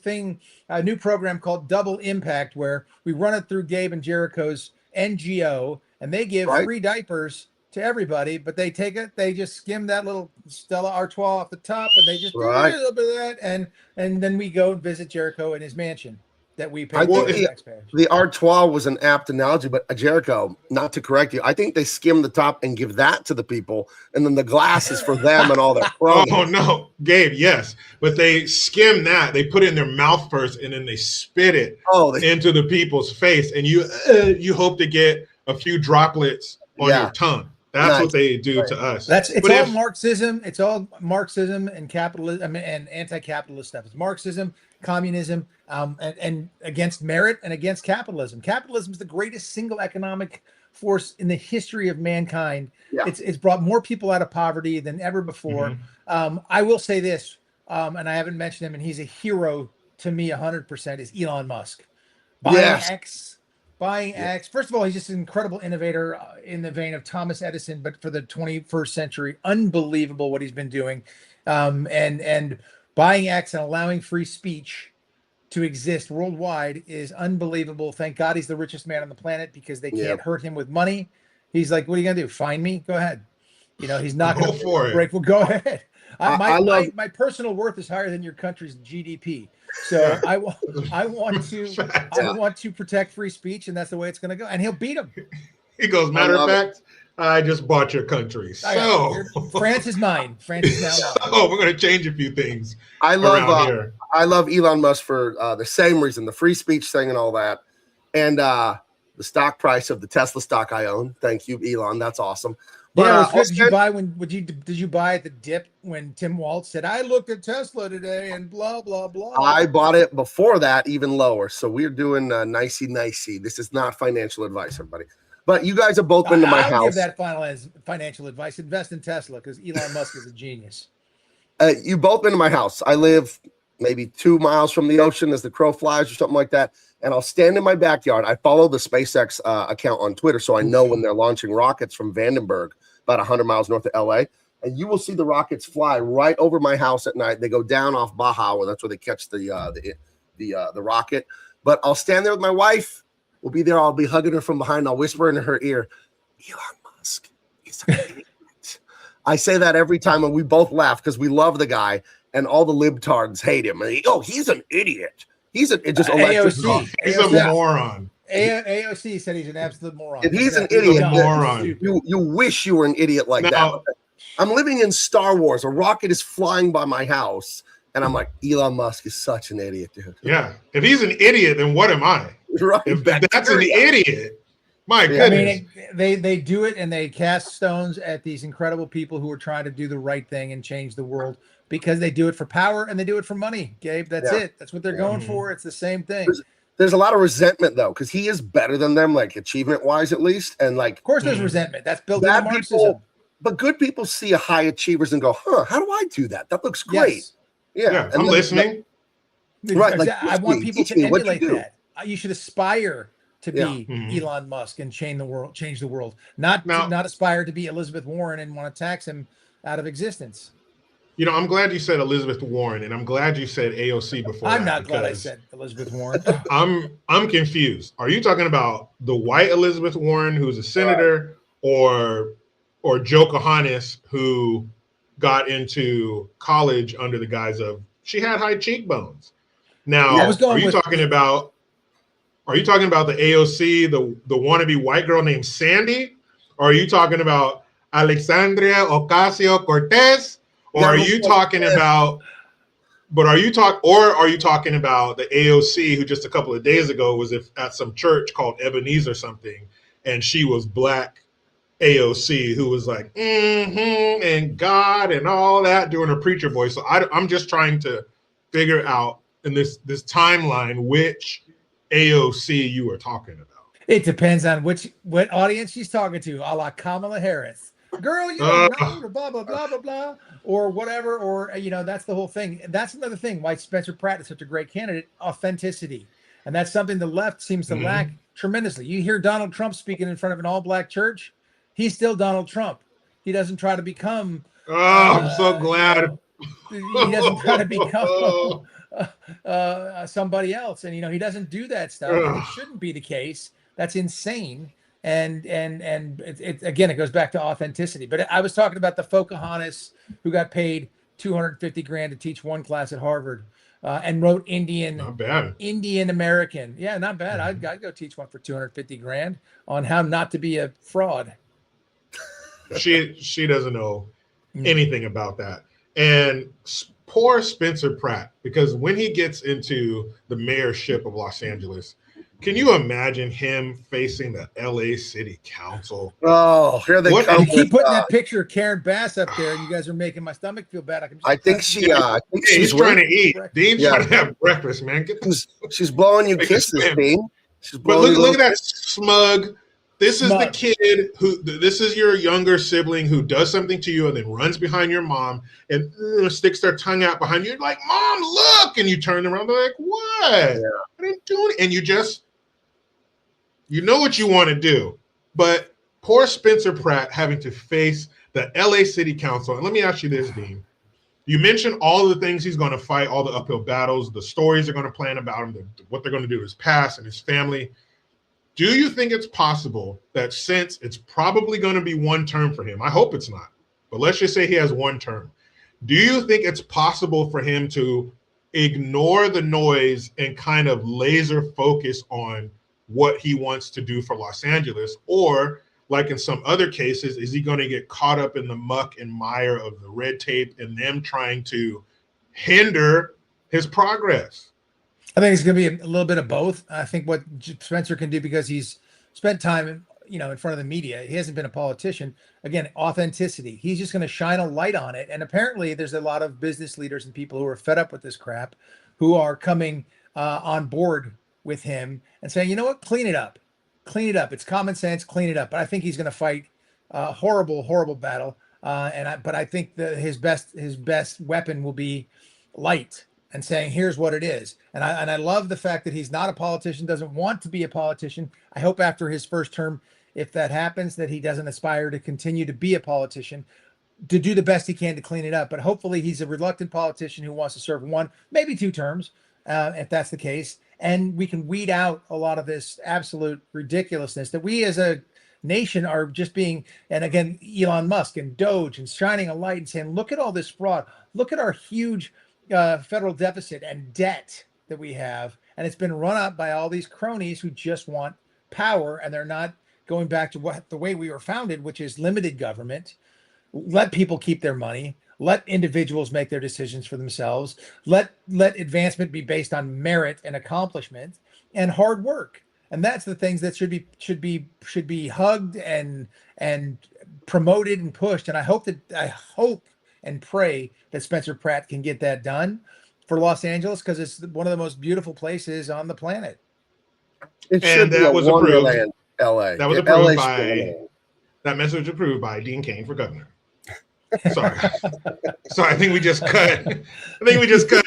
program called Double Impact where we run it through Gabe and Jericho's NGO, and they give free diapers to everybody, but they just skim that little Stella Artois off the top, and they just do a little bit of that, and then we go and visit Jericho in his mansion that we pay for the taxpayers. The Artois was an apt analogy, but Jericho, not to correct you, I think they skim the top and give that to the people, and then the glass is for them and all their problems. Oh no, Gabe, yes, but they skim that, they put it in their mouth first, and then they spit it into the people's face, and you hope to get a few droplets on your tongue. That's what they do to us. It's all Marxism. It's all Marxism and capitalism and anti-capitalist stuff. It's Marxism, communism, and against merit and against capitalism. Capitalism is the greatest single economic force in the history of mankind. Yeah. It's brought more people out of poverty than ever before. Mm-hmm. I will say this, and I haven't mentioned him, and he's a hero to me 100%, is Elon Musk. Buying X. First of all, he's just an incredible innovator in the vein of Thomas Edison, but for the 21st century. Unbelievable what he's been doing. And buying X and allowing free speech to exist worldwide is unbelievable. Thank God he's the richest man on the planet because they can't hurt him with money. He's like, what are you going to do? Fine me? Go ahead. He's not going to break. Well, go ahead. My personal worth is higher than your country's GDP. So I want to protect free speech, and that's the way it's going to go. And he'll beat him. He goes, matter of fact, I just bought your country. So France is mine. France is now mine. Oh, we're going to change a few things. I love Elon Musk for the same reason, the free speech thing and all that, and the stock price of the Tesla stock I own. Thank you, Elon. That's awesome. But did you buy at the dip when Tim Waltz said, I looked at Tesla today and blah, blah, blah? I bought it before that, even lower. So we're doing nicey. This is not financial advice, everybody. But you guys have both been to my house. Give that financial advice. Invest in Tesla because Elon Musk is a genius. You've both been to my house. I live maybe 2 miles from the ocean as the crow flies or something like that. And I'll stand in my backyard. I follow the SpaceX account on Twitter, so I know when they're launching rockets from Vandenberg, about 100 miles north of LA. And you will see the rockets fly right over my house at night. They go down off Baja, where that's where they catch the rocket. But I'll stand there with my wife. We'll be there. I'll be hugging her from behind. I'll whisper in her ear, Elon Musk is an idiot. I say that every time, and we both laugh because we love the guy, and all the libtards hate him. And he's an idiot. He's AOC. He's a moron. AOC said he's an absolute moron. If he's an idiot, you wish you were an idiot like that. I'm living in Star Wars. A rocket is flying by my house, and I'm like, Elon Musk is such an idiot, dude. Yeah. If he's an idiot, then what am I? Right. If that's an idiot, my goodness. I mean, they do it, and they cast stones at these incredible people who are trying to do the right thing and change the world because they do it for power and they do it for money, Gabe. That's it. That's what they're going for. It's the same thing. There's a lot of resentment, though, because he is better than them, like achievement-wise, at least. And of course, there's resentment. That's built into Marxism. But good people see high achievers and go, how do I do that? That looks great. Yes. Yeah, I'm listening. Right. Like, I want people to emulate that. You should aspire to be Elon Musk and change the world. Not aspire to be Elizabeth Warren and want to tax him out of existence. I'm glad you said Elizabeth Warren, and I'm glad you said AOC before. I'm not glad I said Elizabeth Warren. I'm confused. Are you talking about the white Elizabeth Warren, who's a senator, or Joe Kahanis, who got into college under the guise of she had high cheekbones? Now, are you talking about Are you talking about the AOC, the wannabe white girl named Sandy? Or are you talking about Alexandria Ocasio-Cortez? Or are you talking about are you talking about the AOC who just a couple of days ago was at some church called Ebenezer or something, and she was black AOC who was like, and God and all that doing her preacher voice. So I'm just trying to figure out in this timeline which AOC you are talking about. It depends on what audience she's talking to, a la Kamala Harris. Girl, you don't know, blah, blah, blah, blah, blah, or whatever. Or, that's the whole thing. That's another thing why Spencer Pratt is such a great candidate, authenticity. And that's something the left seems to lack tremendously. You hear Donald Trump speaking in front of an all-black church. He's still Donald Trump. He doesn't try to become. I'm so glad. He doesn't try to become somebody else. And, he doesn't do that stuff. And it shouldn't be the case. That's insane. And it again, it goes back to authenticity. But I was talking about the Pocahontas who got paid $250,000 to teach one class at Harvard and wrote Not bad. Indian American. Yeah, not bad. I'd go teach one for $250,000 on how not to be a fraud. She doesn't know anything about that. And poor Spencer Pratt, because when he gets into the mayorship of Los Angeles, can you imagine him facing the LA City Council? Oh, here they come. You keep putting that picture of Karen Bass up there, and you guys are making my stomach feel bad. I think she's trying to eat. Dean's trying to have breakfast, man. She's blowing you kisses, Dean. But look at that smug. This is the kid this is your younger sibling who does something to you and then runs behind your mom and sticks their tongue out behind you. You're like, Mom, look. And you turn around, they're like, what? Yeah. I didn't do it. And you know what you want to do. But poor Spencer Pratt having to face the LA City Council. And let me ask you this, Dean. You mentioned all the things he's going to fight, all the uphill battles, the stories they're going to plan about him, what they're going to do to his past and his family. Do you think it's possible that since it's probably going to be one term for him, I hope it's not, but let's just say he has one term. Do you think it's possible for him to ignore the noise and kind of laser focus on what he wants to do for Los Angeles? Or like in some other cases, is he going to get caught up in the muck and mire of the red tape and them trying to hinder his progress? I think it's going to be a little bit of both. I think what Spencer can do, because he's spent time, in front of the media, he hasn't been a politician. Again, authenticity. He's just going to shine a light on it. And apparently there's a lot of business leaders and people who are fed up with this crap, who are coming on board with him and saying, you know what, clean it up. Clean it up. It's common sense, clean it up. But I think he's going to fight a horrible, horrible battle. But I think his best weapon will be light. And saying, here's what it is. And I love the fact that he's not a politician, doesn't want to be a politician. I hope after his first term, if that happens, that he doesn't aspire to continue to be a politician, to do the best he can to clean it up. But hopefully he's a reluctant politician who wants to serve one, maybe 2 terms, if that's the case. And we can weed out a lot of this absolute ridiculousness that we as a nation are just being, and again, Elon Musk and Doge and shining a light and saying, look at all this fraud. Look at our huge federal deficit and debt that we have, and it's been run up by all these cronies who just want power, and they're not going back to the way we were founded, which is limited government. Let people keep their money, let individuals make their decisions for themselves, let advancement be based on merit and accomplishment and hard work. And that's the things that should be hugged and promoted and pushed. And I hope and pray that Spencer Pratt can get that done for Los Angeles, because it's one of the most beautiful places on the planet. It should be a wonderland, LA. That was approved by that message was approved by Dean Cain for governor. Sorry. I think we just cut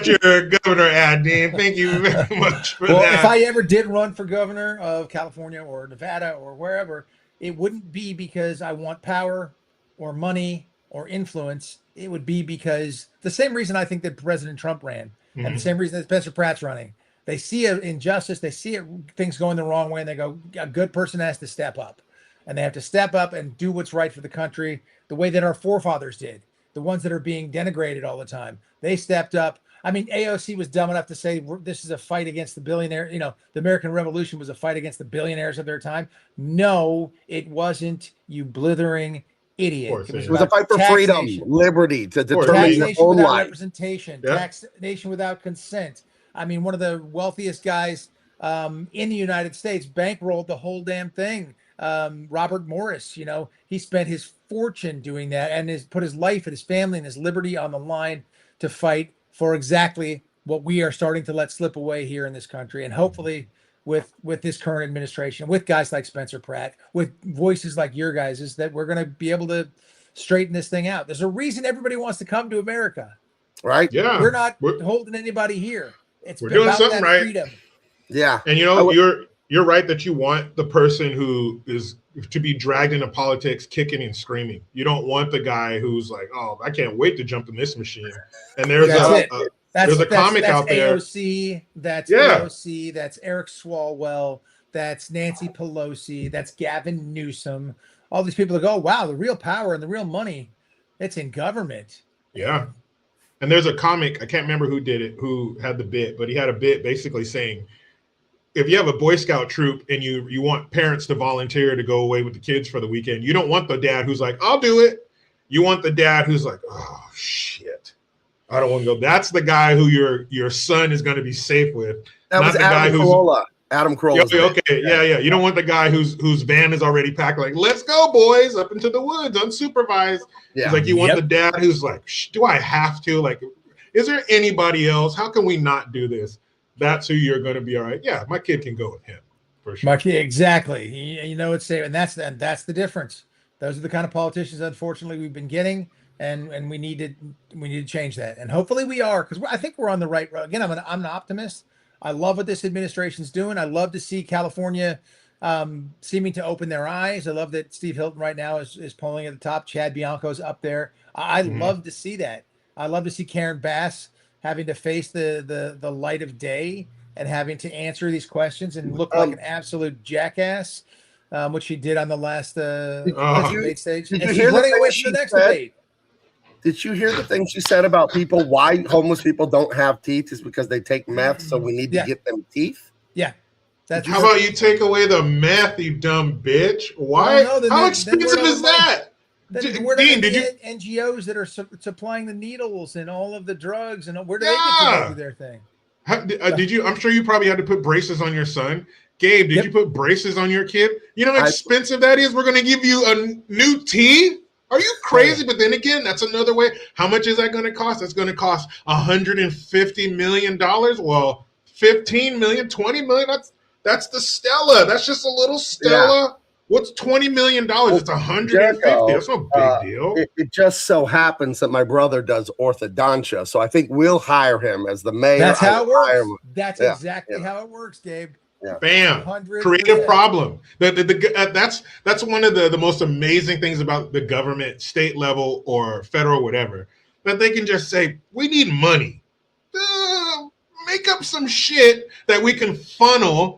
your governor ad, Dean. Thank you very much for that. If I ever did run for governor of California or Nevada or wherever, it wouldn't be because I want power or money or influence. It would be because the same reason I think that President Trump ran, and the same reason that Spencer Pratt's running. They see an injustice, they see things going the wrong way, and they go, a good person has to step up. And they have to step up and do what's right for the country, the way that our forefathers did, the ones that are being denigrated all the time. They stepped up I mean, AOC was dumb enough to say this is a fight against the billionaire. You know, the American Revolution was a fight against the billionaires of their time. No, it wasn't, you blithering idiot. Poor It was It was a about fight for freedom, taxation. liberty, to Poor determine your Taxation own without life. representation, Yeah. taxation without consent. I mean, one of the wealthiest guys in the United States bankrolled the whole damn thing. Robert Morris, you know, he spent his fortune doing that and put his life and his family and his liberty on the line to fight for exactly what we are starting to let slip away here in this country. And hopefully with this current administration, with guys like Spencer Pratt, with voices like your guys, is that we're going to be able to straighten this thing out. There's a reason everybody wants to come to America. Right? Yeah. We're not holding anybody here. It's We're doing about something that right. freedom. Yeah. And you know, you're right that you want the person who is to be dragged into politics kicking and screaming. You don't want the guy who's like, oh, I can't wait to jump in this machine. And there's there's a comic out there. AOC, that's Yeah. AOC, that's Eric Swalwell, that's Nancy Pelosi, that's Gavin Newsom. All these people that go, oh, wow, the real power and the real money, it's in government. Yeah. And there's a comic, I can't remember who did it, who had the bit, but he had a bit basically saying, if you have a Boy Scout troop and you want parents to volunteer to go away with the kids for the weekend, you don't want the dad who's like, I'll do it. You want the dad who's like, oh, shit, I don't want to go. That's the guy who your son is going to be safe with. That was Adam Carolla. Adam Carolla. Okay, yeah. You don't want the guy whose van is already packed, like, let's go, boys, up into the woods, unsupervised. Yeah. It's like you want the dad who's like, do I have to? Like, is there anybody else? How can we not do this? That's who you're going to be. All right. Yeah, my kid can go with him for sure. My kid, exactly. You know, it's safe, and that's the difference. Those are the kind of politicians, unfortunately, we've been getting, and we need to change that. And hopefully we are, because I think we're on the right road. Again, I'm an optimist. I love what this administration's doing. I love to see California seeming to open their eyes. I love that Steve Hilton right now is polling at the top. Chad Bianco's up there. I love to see that. I love to see Karen Bass having to face the light of day and having to answer these questions and look like an absolute jackass, which she did on the last debate stage. And she's running away from the next debate. Did you hear the thing she said about people, why homeless people don't have teeth is because they take meth, so we need to get them teeth? Yeah. How about you take away the meth, you dumb bitch? Why? How expensive is that? Dean, did you NGOs that are supplying the needles and all of the drugs, and where do they get to do their thing? Did you? I'm sure you probably had to put braces on your son. Gabe, did you put braces on your kid? You know how expensive that is? We're going to give you a new teeth? Are you crazy? But then again, that's another way. How much is that going to cost? That's going to cost $150 million. Well, 15 million, 20 million. That's the Stella. That's just a little Stella. Yeah. What's $20 million? It's 150. Jericho, that's no big deal. It just so happens that my brother does orthodontia, so I think we'll hire him as the mayor. That's how it works. That's exactly how it works, Gabe. Yeah. Bam. 100%. Creative problem. That's one of the most amazing things about the government, state level or federal, whatever, that they can just say, we need money. Make up some shit that we can funnel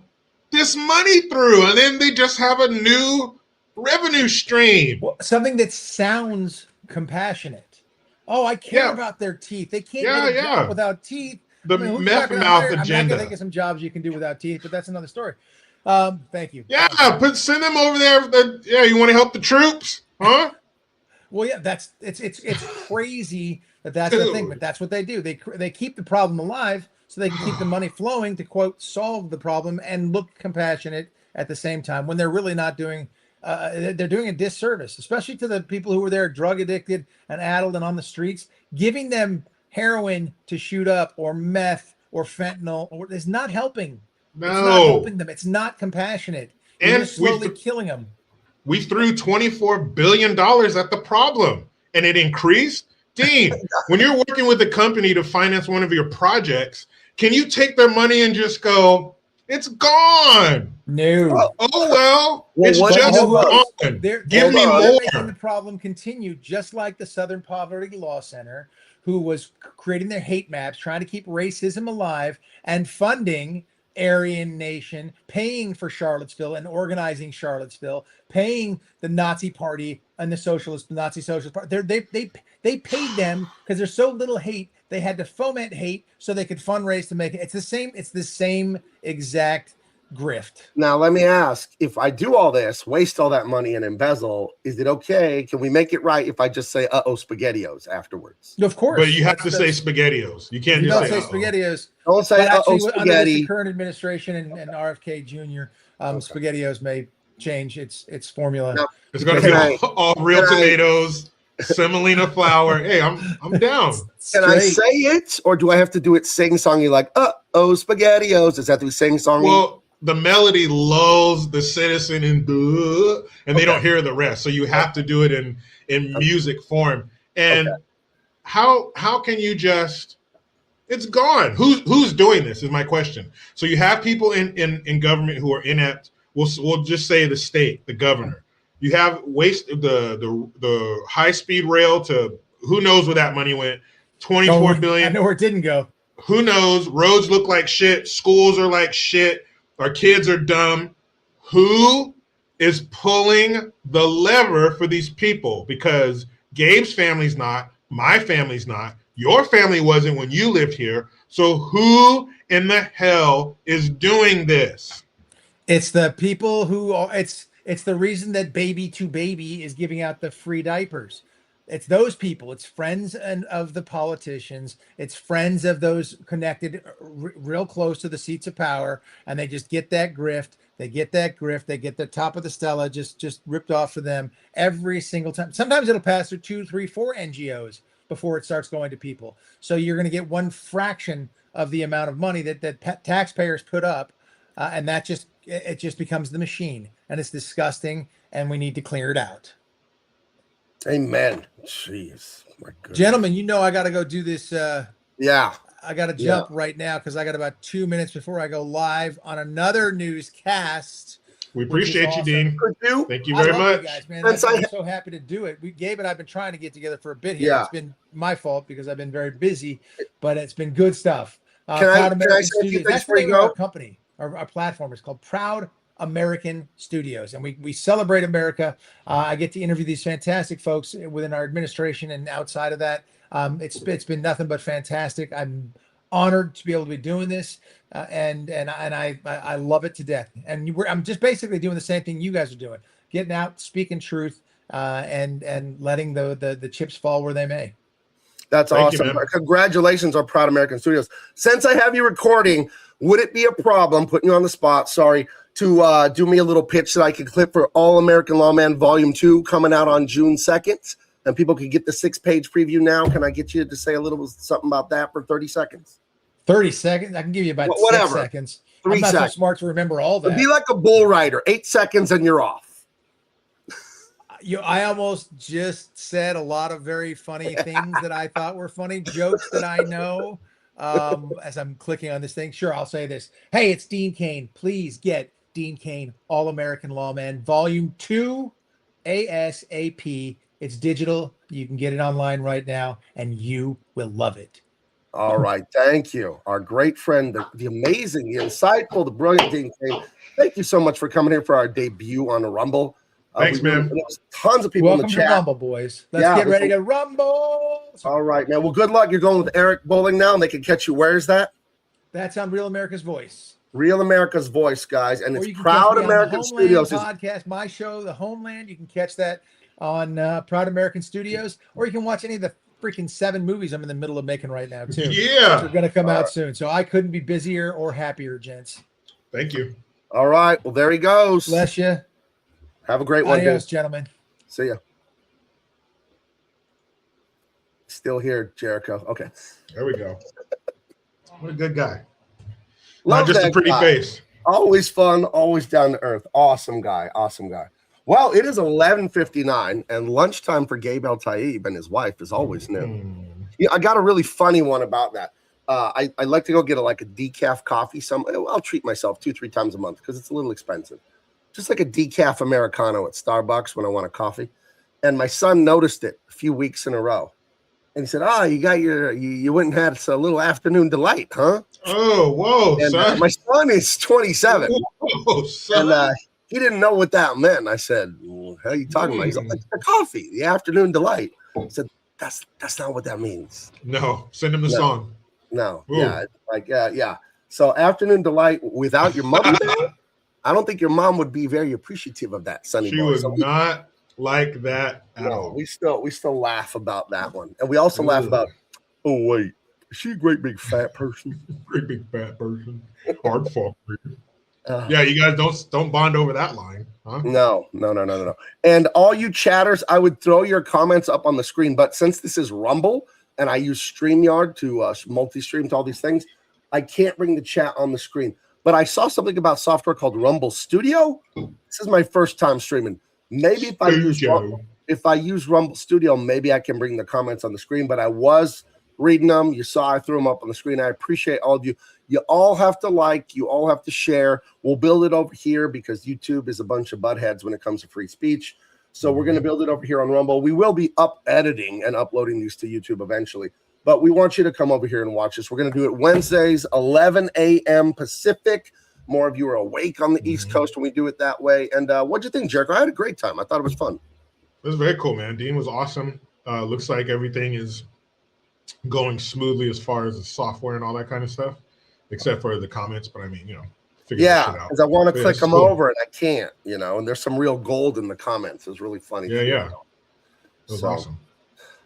this money through, and then they just have a new revenue stream. Well, something that sounds compassionate. Oh, I care about their teeth. They can't get a job without teeth. The meth mouth agenda. I'm not going to think of some jobs you can do without teeth, but that's another story. Thank you. Yeah, send them over there. You want to help the troops, huh? Well, yeah, it's crazy that's the thing, but that's what they do. They keep the problem alive so they can keep the money flowing to, quote, solve the problem and look compassionate at the same time when they're really not doing. They're doing a disservice, especially to the people who were there drug addicted and addled and on the streets. Giving them heroin to shoot up or meth or fentanyl is not helping. No. It's not helping them. It's not compassionate. You're just slowly killing them. We threw $24 billion at the problem and it increased. Dean, when you're working with a company to finance one of your projects, can you take their money and just go, it's gone? No. It's just gone. Give me more. They're making the problem continue, just like the Southern Poverty Law Center, who was creating their hate maps, trying to keep racism alive and funding Aryan Nation, paying for Charlottesville and organizing Charlottesville, paying the Nazi Party and the Nazi socialist party. They paid them because there's so little hate. They had to foment hate so they could fundraise to make it. It's the same exact grift. Now, let me ask, if I do all this, waste all that money and embezzle, is it okay? Can we make it right if I just say, SpaghettiOs afterwards? Of course. But you have to say SpaghettiOs. You can't just say SpaghettiOs. Don't say, actually, spaghetti. under the current administration and RFK Jr., SpaghettiOs may change its formula. Now, it's going to be all real tomatoes, semolina flour. Hey, I'm down. Can I say it, or do I have to do it sing-songy like, SpaghettiOs? Does that do sing-songy? Well, the melody lulls the citizen and they don't hear the rest. So you have to do it in music form. And how can you just? It's gone. Who's doing this is my question. So you have people in government who are inept. We'll just say the state, the governor. You have waste the high speed rail to who knows where that money went. 24 billion. I know where it didn't go. Who knows? Roads look like shit. Schools are like shit. Our kids are dumb. Who is pulling the lever for these people? Because Gabe's family's not, my family's not, your family wasn't when you lived here. So who in the hell is doing this? It's the people who are, it's the reason that Baby to Baby is giving out the free diapers. It's those people. It's friends of the politicians. It's friends of those connected real close to the seats of power. And they just get that grift. They get the top of the Stella just ripped off for them every single time. Sometimes it'll pass through 2, 3, 4 NGOs before it starts going to people. So you're going to get one fraction of the amount of money that taxpayers put up. And it just becomes the machine. And it's disgusting. And we need to clear it out. Amen. Jeez, my goodness. Gentlemen, I got to go do this. Yeah. I got to jump right now because I got about 2 minutes before I go live on another newscast. We appreciate you, Dean. Thank you very much. You guys, man. I'm so happy to do it. Gabe and I have been trying to get together for a bit here. It's been my fault because I've been very busy, but it's been good stuff. Can I say a few things before you go? Our company, our platform is called Proud American Studios, and we celebrate America. I get to interview these fantastic folks within our administration and outside of that. It's been nothing but fantastic. I'm honored to be able to be doing this, and I love it to death. And I'm just basically doing the same thing you guys are doing, getting out, speaking truth, and letting the chips fall where they may. That's awesome. Congratulations on Proud American Studios. Since I have you recording, would it be a problem, putting you on the spot, sorry, to do me a little pitch that I could clip for All American Lawman Volume 2 coming out on June 2nd? And people could get the 6-page preview now. Can I get you to say a little something about that for 30 seconds? 30 seconds? I can give you about 6 seconds. 3 seconds. I'm not so smart to remember all that. It'd be like a bull rider. 8 seconds and you're off. I almost just said a lot of very funny things that I thought were funny, jokes that I know. As I'm clicking on this thing, sure, I'll say this. Hey, it's Dean Cain. Please get Dean Cain, All American Lawman, Volume 2, ASAP. It's digital. You can get it online right now, and you will love it. All right. Thank you. Our great friend, the amazing, the insightful, the brilliant Dean Cain. Thank you so much for coming here for our debut on the Rumble. Thanks, man. Tons of people Welcome in the chat. To Rumble, boys. Let's get ready to rumble. All right, man. Well, good luck. You're going with Eric Bowling now, and they can catch you. Where is that? That's on Real America's Voice. Real America's Voice, guys. And it's Proud American Studios. Podcast, my show, The Homeland. You can catch that on Proud American Studios, or you can watch any of the freaking 7 movies I'm in the middle of making right now, too. Yeah. Which are going to come out soon. So I couldn't be busier or happier, gents. Thank you. All right. Well, there he goes. Bless you. Have a great one, Adios, gentlemen. See ya. Still here, Jericho. Okay. There we go. What a good guy. Love Not just a pretty face. Always fun, always down to earth. Awesome guy. Awesome guy. Well, it is 11:59, and lunchtime for Gabe Eltaeb and his wife is always noon. Yeah, I got a really funny one about that. I like to go get a decaf coffee. I'll treat myself 2-3 times a month because it's a little expensive. Just like a decaf Americano at Starbucks when I want a coffee. And my son noticed it a few weeks in a row. And he said, you got you went and had a little afternoon delight, huh? Oh, whoa, and, son. My son is 27. Whoa, son. And He didn't know what that meant. I said, well, how are you talking about? He's like, the coffee, the afternoon delight. I said, that's not what that means. No, send him the song. No, Ooh. yeah, like yeah. So afternoon delight without your mom there, I don't think your mom would be very appreciative of that, Sonny She boy. would So not like that at all. We still laugh about that one, and we also laugh about. Oh wait, is she a great big fat person? Great big fat person. Hard fuck. Yeah, you guys don't bond over that line, huh? No. And all you chatters, I would throw your comments up on the screen, but since this is Rumble and I use StreamYard to multi-stream to all these things, I can't bring the chat on the screen. But I saw something about software called Rumble Studio. This is my first time streaming. Maybe if I use Rumble Studio, maybe I can bring the comments on the screen. But I was reading them. You saw I threw them up on the screen. I appreciate all of you. You all have to like. You all have to share. We'll build it over here because YouTube is a bunch of buttheads when it comes to free speech. So we're going to build it over here on Rumble. We will be editing and uploading these to YouTube eventually. But we want you to come over here and watch us. We're going to do it Wednesdays, 11 a.m. Pacific. More of you are awake on the East Coast when we do it that way. And what'd you think, Jericho? I had a great time. I thought it was fun. It was very cool, man. Dean was awesome. Looks like everything is going smoothly as far as the software and all that kind of stuff, except for the comments. But I mean, figure that shit out. Because I want to click them over and I can't, and there's some real gold in the comments. It's really funny. Yeah. It was awesome.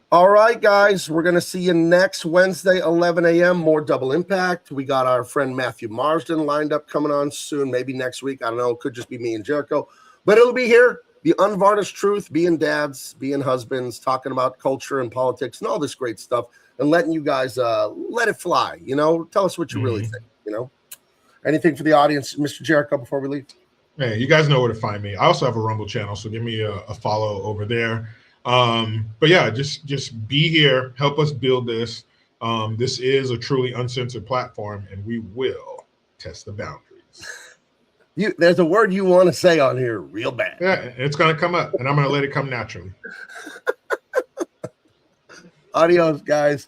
All right, guys, we're going to see you next Wednesday, 11 a.m. More Double Impact. We got our friend Matthew Marsden lined up coming on soon, maybe next week. I don't know. It could just be me and Jericho. But it'll be here. The unvarnished truth, being dads, being husbands, talking about culture and politics and all this great stuff and letting you guys let it fly. Tell us what you really think, Anything for the audience, Mr. Jericho, before we leave? Hey, you guys know where to find me. I also have a Rumble channel, so give me a follow over there. But yeah, just be here, help us build this. This is a truly uncensored platform, and we will test the boundaries. There's a word you want to say on here real bad. Yeah, it's gonna come up, and I'm gonna let it come naturally. Adios, guys.